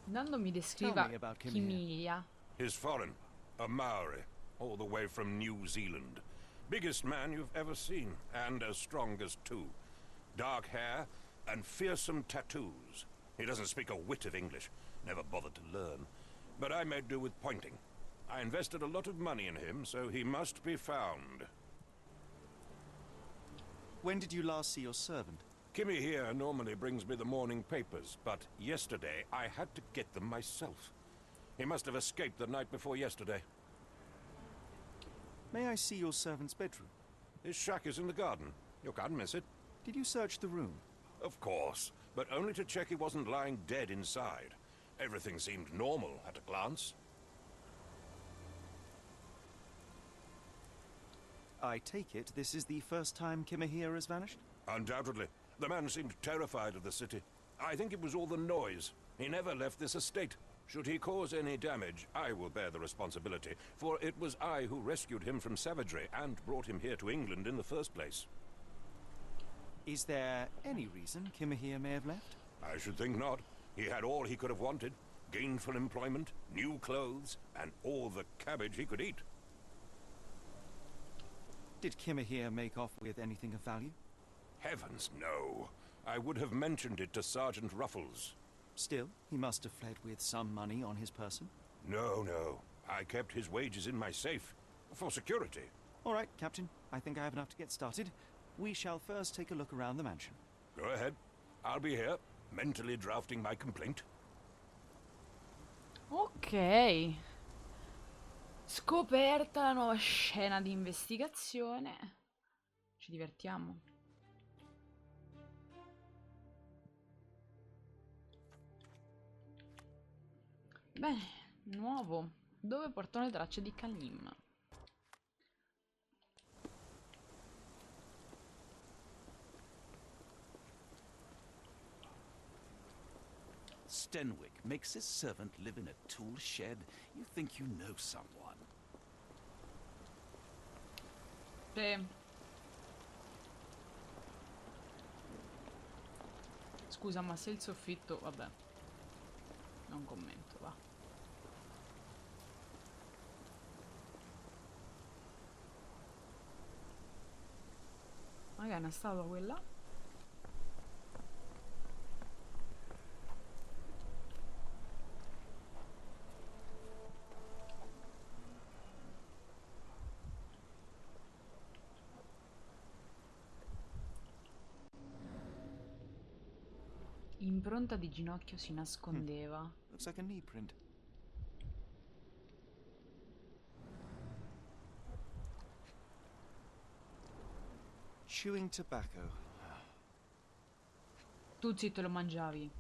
Nando mi descriva Tell me about Kamihia. Kamihia. He's foreign. A Maori. All the way from New Zealand. Biggest man you've ever seen. And as strong as two. Dark hair and fearsome tattoos. He doesn't speak a whit of English. Never bothered to learn. But I made do with pointing. I invested a lot of money in him, so he must be found. When did you last see your servant? Kimmy here normally brings me the morning papers, but yesterday I had to get them myself. He must have escaped the night before yesterday. May I see your servant's bedroom? His shack is in the garden. You can't miss it. Did you search the room? Of course, but only to check he wasn't lying dead inside. Everything seemed normal at a glance. I take it this is the first time Kamihia has vanished? Undoubtedly. The man seemed terrified of the city. I think it was all the noise. He never left this estate. Should he cause any damage, I will bear the responsibility, for it was I who rescued him from savagery and brought him here to England in the first place. Is there any reason Kamihia may have left? I should think not. He had all he could have wanted. Gainful employment, new clothes, and all the cabbage he could eat. Did Kamihia make off with anything of value? Heavens, no. I would have mentioned it to Sergeant Ruffles. Still, he must have fled with some money on his person. No, no. I kept his wages in my safe. For security. All right, Captain. I think I have enough to get started. We shall first take a look around the mansion. Go ahead. I'll be here, mentally drafting my complaint. Ok. Scoperta la nuova scena di investigazione. Ci divertiamo. Bene, nuovo. Dove portano le tracce di Kalim? Stenwick makes his servant live in a tool shed. You think you know someone. Sì. Scusa, ma se il soffitto... Vabbè. Non commento, va. Magari è una statua quella. Impronta di ginocchio si nascondeva. Looks like a knee print. Chewing tobacco. Tu zitto lo mangiavi.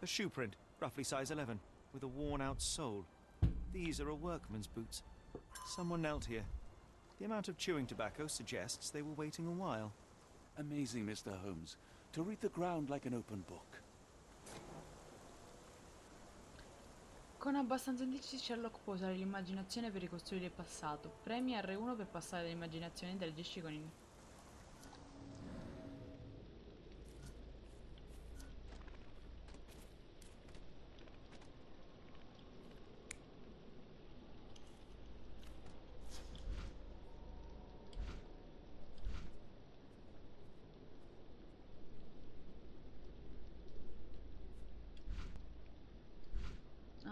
A shoe print, roughly size 11, with a worn-out sole. These are a workman's boots. Someone knelt here. The amount of chewing tobacco suggests they were waiting a while. Amazing, Mr. Holmes. To read the ground like an open book. Con abbastanza indizi Sherlock può usare l'immaginazione per ricostruire il passato. Premi R1 per passare dall'immaginazione e interagisci con il...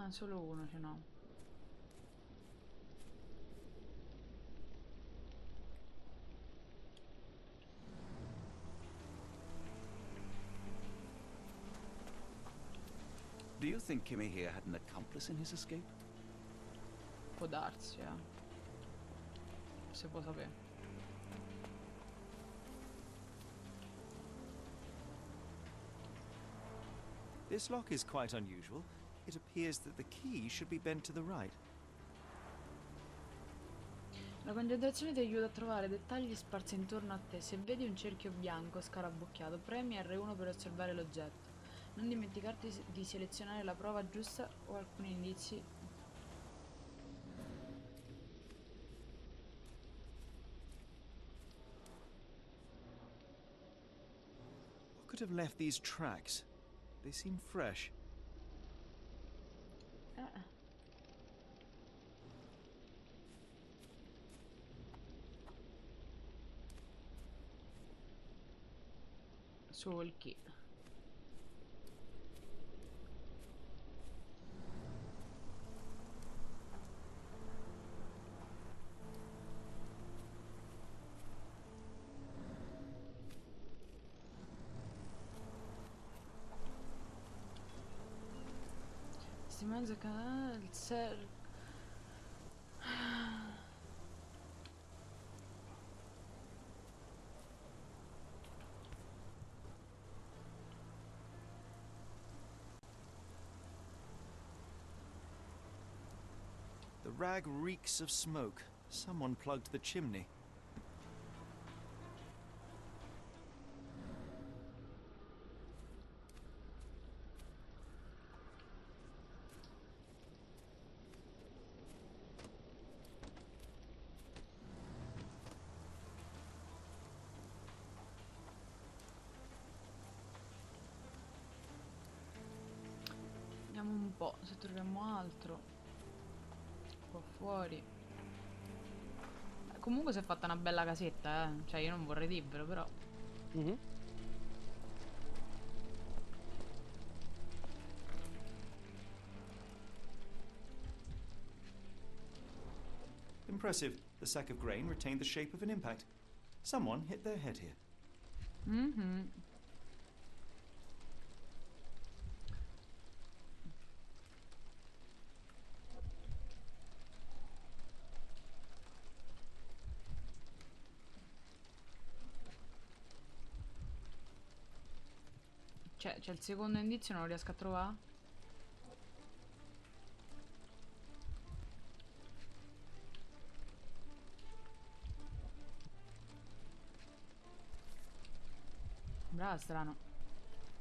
Ah, solo uno ce n'ho. Do you think Kamihia had an accomplice in his escape? Può darsi, se può sapere. This lock is quite unusual. It appears that the key should be bent to the right. La concentrazione ti aiuta a trovare dettagli sparsi intorno a te. Se vedi un cerchio bianco scarabocchiato, premi R1 per osservare l'oggetto. Non dimenticarti di selezionare la prova giusta o alcuni indizi. What could have left these tracks? They seem fresh. Solchi. Sti mezzo canale, il The rag reeks of smoke. Someone plugged the chimney. Vediamo un po' se troviamo altro. Qua fuori. Comunque si è fatta una bella casetta, Cioè io non vorrei dirvelo, però. Impressive. The sack of grain retained the shape of an impact. Someone hit their head here. C'è il secondo indizio, non lo riesco a trovare. Brava, strano.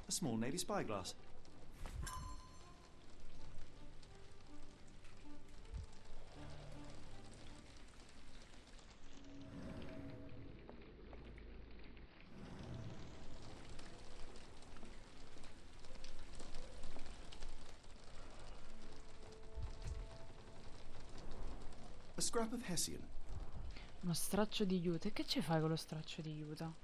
A small navy spyglass. A scrap of Hessian. Uno straccio di aiuto. E che ci fai con lo straccio di aiuto?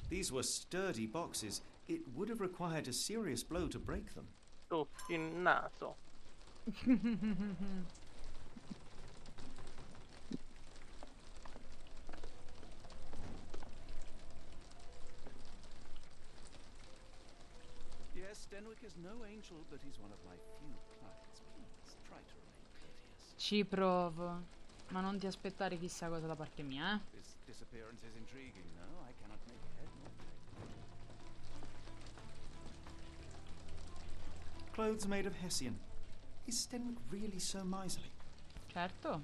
These were sturdy boxes. It would have required a serious blow to break them. Il naso. Yes, Denwick is no angel, but he's one of my few clients. Please, try to remain courteous. Ci provo. Ma non ti aspettare chissà cosa da parte mia, This disappearance is intriguing, no? I cannot make head nor tail. Clothes made of Hessian. Is Stenwick really so miserly? Certo.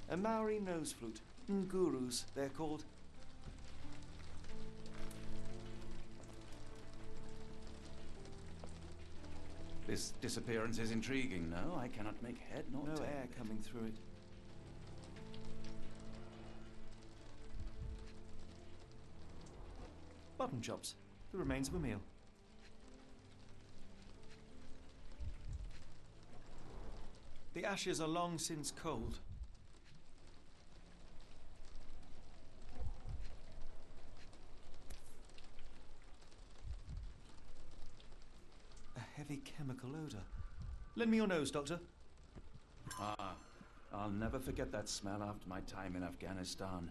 A Maori nose flute. Ngurus, they're called. This disappearance is intriguing, no? I cannot make head nor No tail. air coming through it. Button chops. The remains of a meal. The ashes are long since cold. earthly chemical odor. Lend me your nose, Doctor. Ah, I'll never forget that smell after my time in Afghanistan.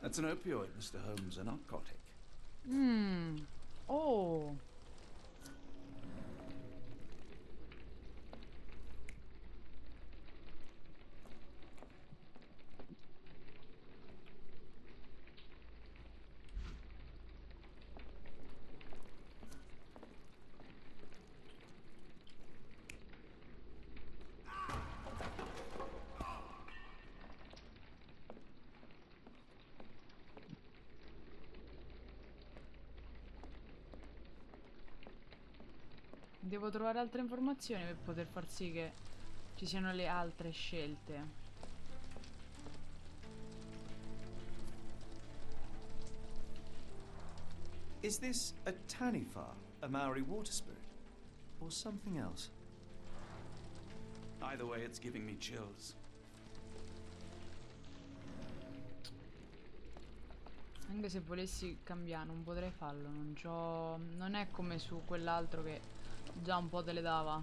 That's an opioid, Mr. Holmes, a narcotic. Oh. Devo trovare altre informazioni per poter far sì che ci siano le altre scelte. Is this a Tanifa, a Maori water spirit, or something else? Either way, it's giving me chills. Anche se volessi cambiare non potrei farlo, non è come su quell'altro che già un po' te le dava.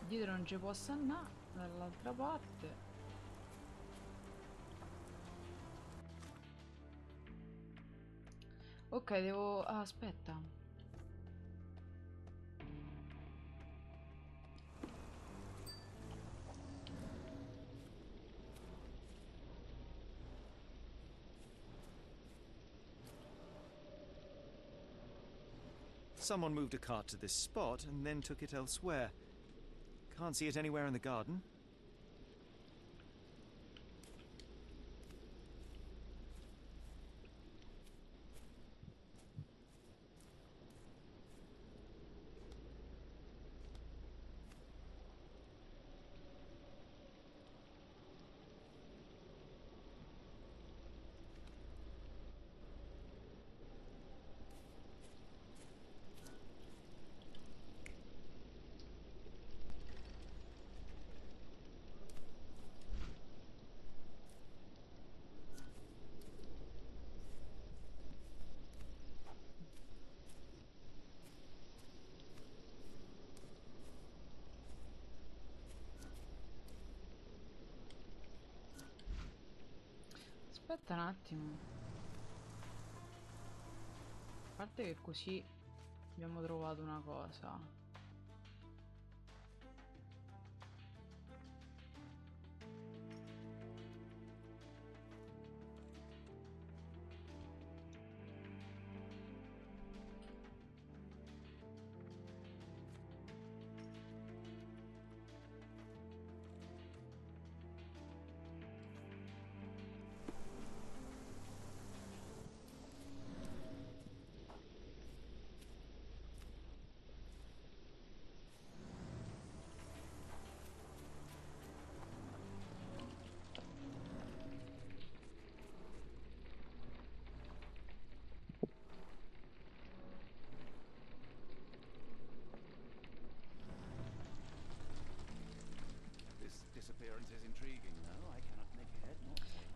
Dietro non ci posso andare, dall'altra parte. Ok, devo... ah, aspetta. Someone moved a cart to this spot and then took it elsewhere. Can't see it anywhere in the garden. Aspetta un attimo. A parte che così abbiamo trovato una cosa.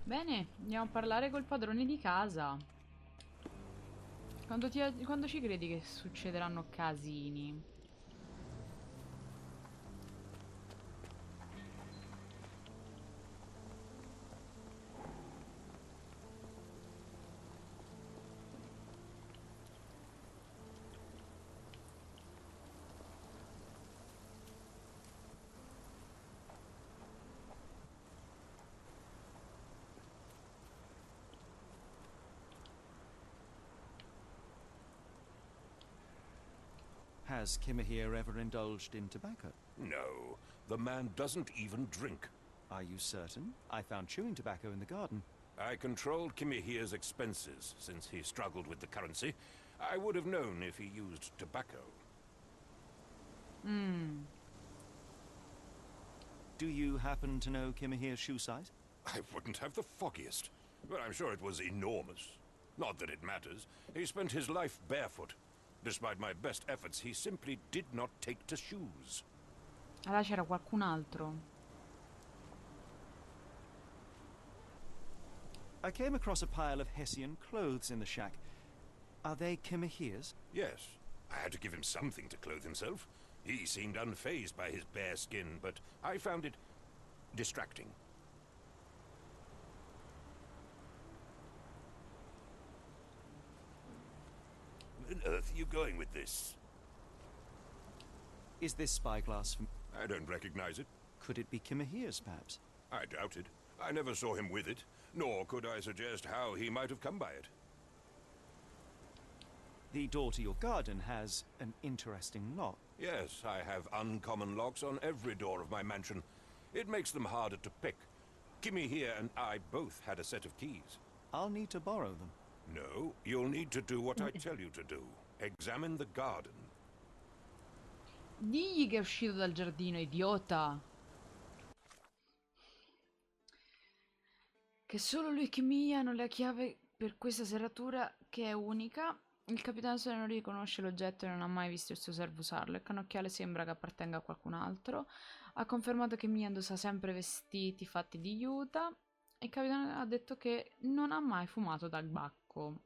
Bene, andiamo a parlare col padrone di casa. Quando ci credi che succederanno casini? Has Kamihia ever indulged in tobacco? No, the man doesn't even drink. Are you certain? I found chewing tobacco in the garden. I controlled Kimihia's expenses since he struggled with the currency. I would have known if he used tobacco. Do you happen to know Kimihia's shoe size? I wouldn't have the foggiest, but I'm sure it was enormous. Not that it matters. He spent his life barefoot. Despite my best efforts, he simply did not take to shoes. Allora c'era qualcun altro. I came across a pile of Hessian clothes in the shack. Are they Kamihia's? Yes. I had to give him something to clothe himself. He seemed unfazed by his bare skin, but I found it distracting. Where on earth are you going with this? Is this spyglass from... I don't recognize it. Could it be Kamihia's, perhaps? I doubt it. I never saw him with it, nor could I suggest how he might have come by it. The door to your garden has an interesting lock. Yes, I have uncommon locks on every door of my mansion. It makes them harder to pick. Kamihia and I both had a set of keys. I'll need to borrow them. No, you'll need to do what I tell you to do. Examine the garden. Digli che è uscito dal giardino, idiota! Che solo lui e Kamihia hanno la chiave per questa serratura che è unica. Il capitano se non riconosce l'oggetto e non ha mai visto il suo servo usarlo. Il cannocchiale sembra che appartenga a qualcun altro. Ha confermato che Mia indossa sempre vestiti fatti di juta. E il capitano ha detto che non ha mai fumato tabacco.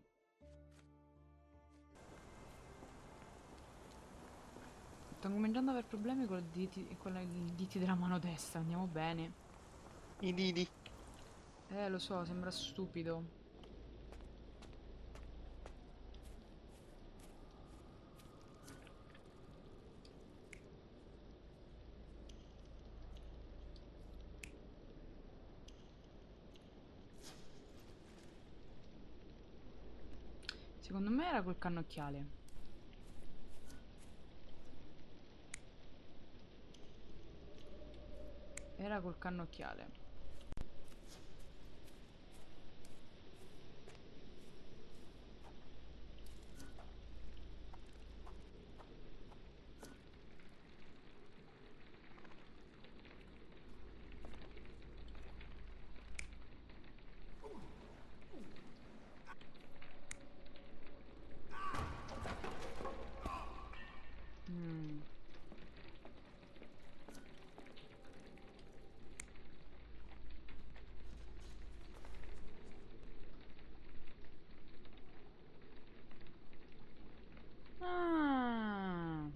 Sto cominciando ad avere problemi con i diti della mano destra. Andiamo bene. I didi. Lo so, sembra stupido. Secondo me era col cannocchiale. Era col cannocchiale. Ah.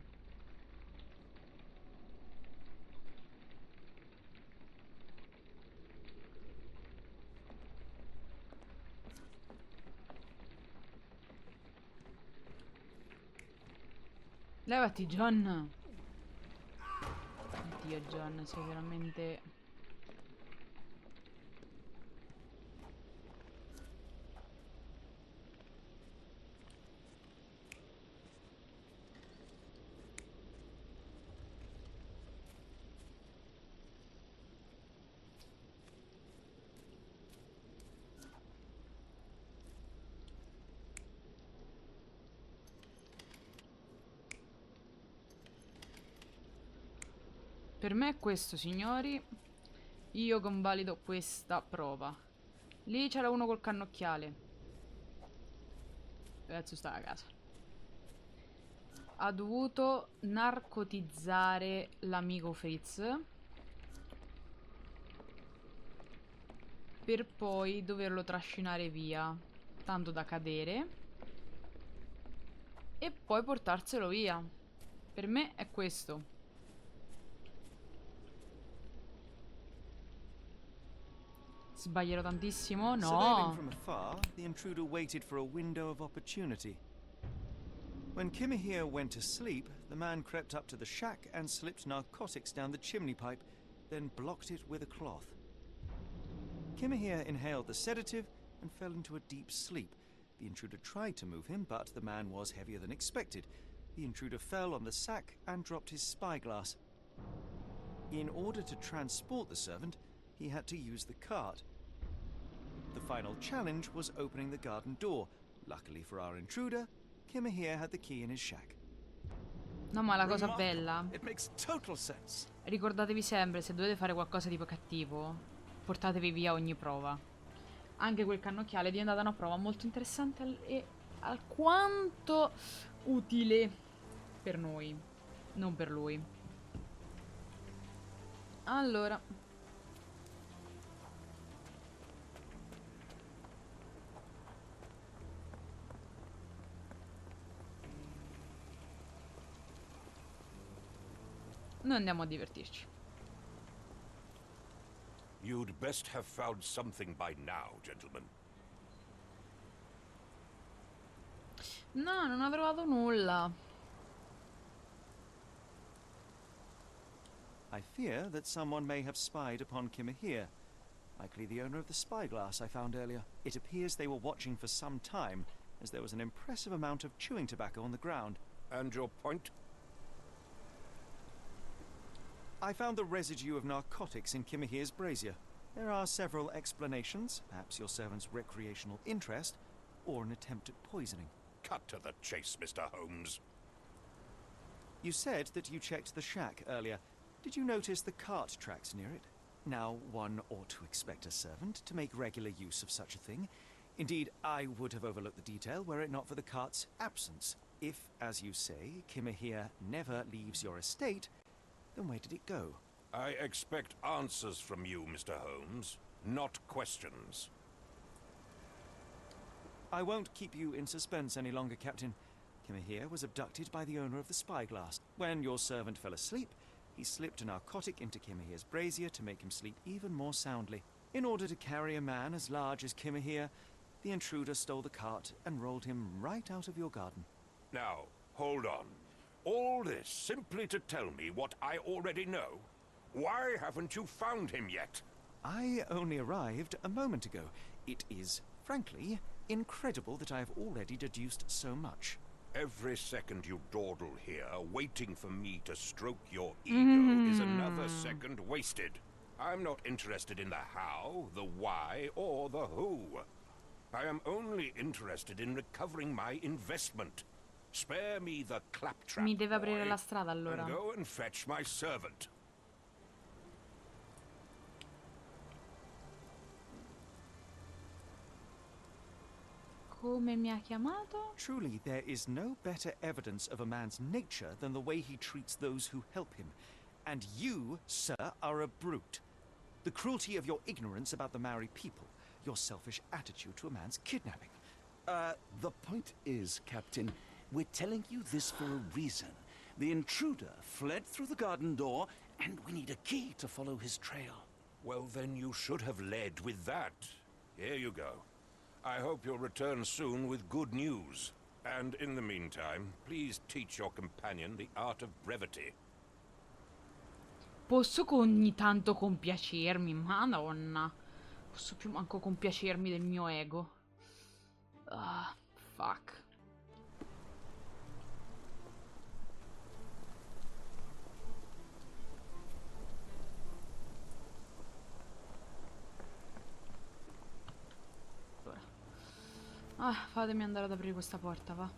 Levati, John. Oddio, John, sei veramente... Per me è questo, signori. Io convalido questa prova. Lì c'era uno col cannocchiale. Adesso sta a casa. Ha dovuto narcotizzare l'amico Fritz per poi doverlo trascinare via, tanto da cadere, e poi portarselo via. Per me è questo. Sbaglierò tantissimo? Surveilling No. from afar, the intruder waited for a window of opportunity. When Kamihia went to sleep, the man crept up to the shack and slipped narcotics down the chimney pipe, then blocked it with a cloth. Kamihia inhaled the sedative and fell into a deep sleep. The intruder tried to move him, but the man was heavier than expected. The intruder fell on the sack and dropped his spyglass. In order to transport the servant, he had to use the cart. The final challenge was opening the garden door. Luckily for our intruder, Kamihia had the key in his shack. No, ma la cosa bella, It makes total sense. ricordatevi sempre, se dovete fare qualcosa di cattivo, portatevi via ogni prova. Anche quel cannocchiale è diventata una prova molto interessante e alquanto utile per noi, non per lui. Allora, Noi andiamo a divertirci. You'd best have found something by now, gentlemen. No, non ho trovato nulla. I fear that someone may have spied upon Kamihia. Likely the owner of the spyglass I found earlier. It appears they were watching for some time, as there was an impressive amount of chewing tobacco on the ground. And your point? I found the residue of narcotics in Kimihia's brazier. There are several explanations, perhaps your servant's recreational interest, or an attempt at poisoning. Cut to the chase, Mr. Holmes. You said that you checked the shack earlier. Did you notice the cart tracks near it? Now, one ought to expect a servant to make regular use of such a thing. Indeed, I would have overlooked the detail were it not for the cart's absence. If, as you say, Kamihia never leaves your estate, then where did it go? I expect answers from you, Mr. Holmes, not questions. I won't keep you in suspense any longer, Captain. Kamihia was abducted by the owner of the spyglass. When your servant fell asleep, he slipped a narcotic into Kimihia's brazier to make him sleep even more soundly. In order to carry a man as large as Kamihia, the intruder stole the cart and rolled him right out of your garden. Now, hold on. All this simply to tell me what I already know? Why haven't you found him yet? I only arrived a moment ago. It is, frankly, incredible that I have already deduced so much. Every second you dawdle here, waiting for me to stroke your ego, is another second wasted. I'm not interested in the how, the why, or the who. I am only interested in recovering my investment. Spare me the claptrap, Mi deve aprire boy, la strada allora. and go and fetch my servant. Come mi ha chiamato? Truly, there is no better evidence of a man's nature than the way he treats those who help him. And you, sir, are a brute. The cruelty of your ignorance about the Maori people, your selfish attitude to a man's kidnapping. The point is, Captain, we're telling you this for a reason. The intruder fled through the garden door, and we need a key to follow his trail. Well, then you should have led with that. Here you go. I hope you'll return soon with good news. And in the meantime, please teach your companion the art of brevity. Posso ogni tanto compiacermi, madonna. Posso più manco compiacermi del mio ego. Ah, fuck. Ah, fatemi andare ad aprire questa porta, va.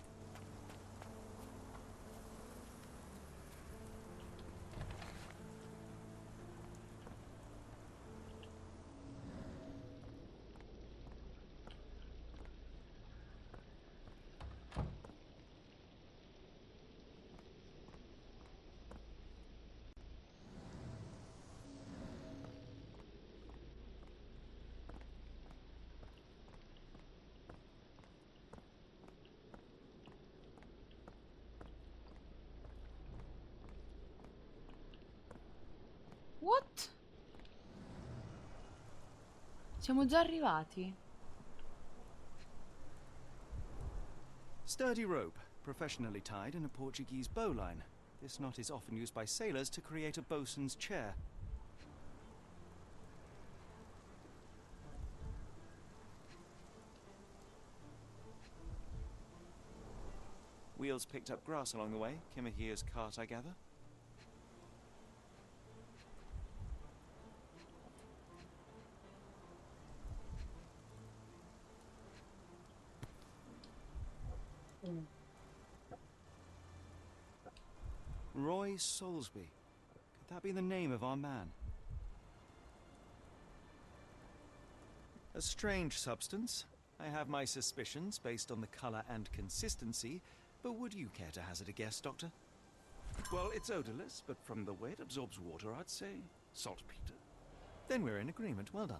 What? Siamo già arrivati? Sturdy rope, professionally tied in a Portuguese bowline. This knot is often used by sailors to create a bosun's chair. Wheels picked up grass along the way. Kimihia's cart, I gather. Roy Soulsby. Could that be the name of our man? A strange substance. I have my suspicions based on the color and consistency, but would you care to hazard a guess, Doctor? Well, it's odorless, but from the way it absorbs water, I'd say saltpeter. Then we're in agreement. Well done.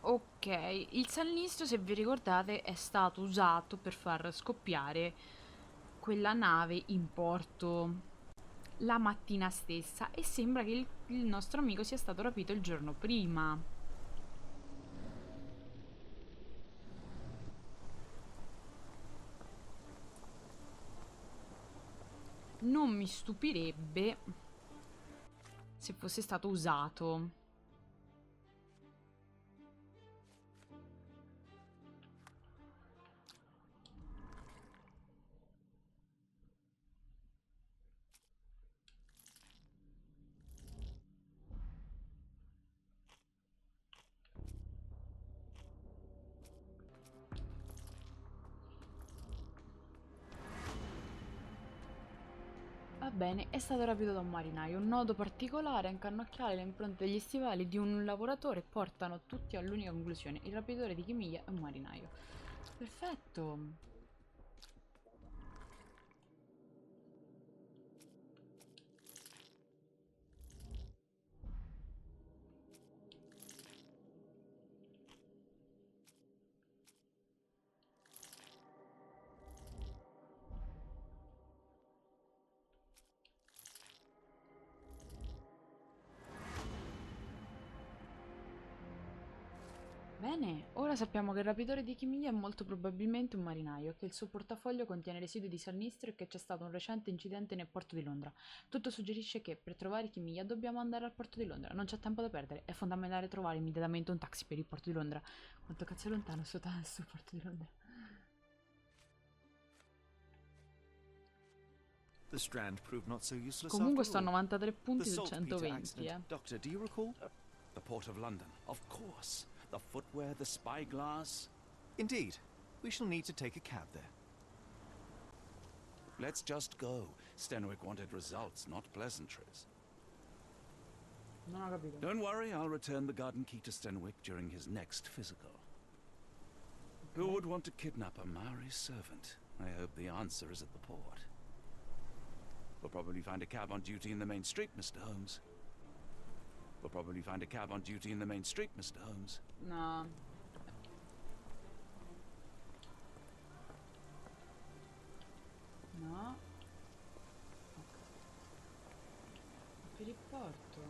Ok. Ok, il salnistro, se vi ricordate, è stato usato per far scoppiare quella nave in porto la mattina stessa e sembra che il nostro amico sia stato rapito il giorno prima. Non mi stupirebbe se fosse stato usato. Va bene, è stato rapito da un marinaio. Un nodo particolare a incannocchiare le impronte degli stivali di un lavoratore portano tutti all'unica conclusione. Il rapitore di Kamihia è un marinaio. Perfetto. Bene, ora sappiamo che il rapitore di Kamihia è molto probabilmente un marinaio, che il suo portafoglio contiene residui di salnistro e che c'è stato un recente incidente nel porto di Londra. Tutto suggerisce che per trovare Kamihia dobbiamo andare al porto di Londra. Non c'è tempo da perdere, è fondamentale trovare immediatamente un taxi per il porto di Londra. Quanto cazzo è lontano sto porto di Londra? The Strand proved not so useless Comunque after sto a all. 93 The punti su saltpeter 120, accident. Doctor, do you recall? The Port of London. Of course. The footwear, the spyglass. Indeed. We shall need to take a cab there. Let's just go. Stenwick wanted results, not pleasantries. Non ho capito. Don't worry, I'll return the garden key to Stenwick during his next physical. Who would want to kidnap a Maori servant? I hope the answer is at the port. We'll probably find a cab on duty in the main street, Mr. Holmes. We'll probably find a cab on duty in the main street, Mr. Holmes. No. No. Ok. Per il porto.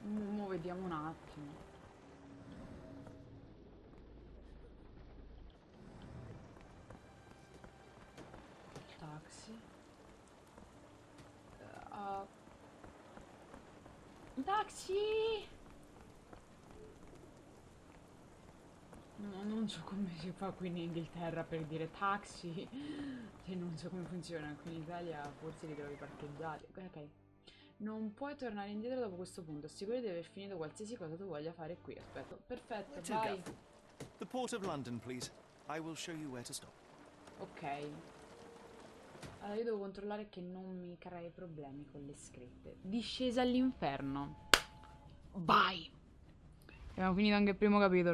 Mo vediamo un attimo. Il taxi. Taxi! No, non so come si fa qui in Inghilterra per dire taxi. Cioè, non so come funziona. Qui in Italia forse li trovi parcheggiati. Ok. Non puoi tornare indietro dopo questo punto. Assicurati di aver finito qualsiasi cosa tu voglia fare qui. Aspetta. Perfetto, vai. The Port of London, please. I will show you where to stop. Ok. Allora io devo controllare che non mi crei problemi con le scritte. Discesa all'inferno. Vai! Abbiamo finito anche il primo capitolo.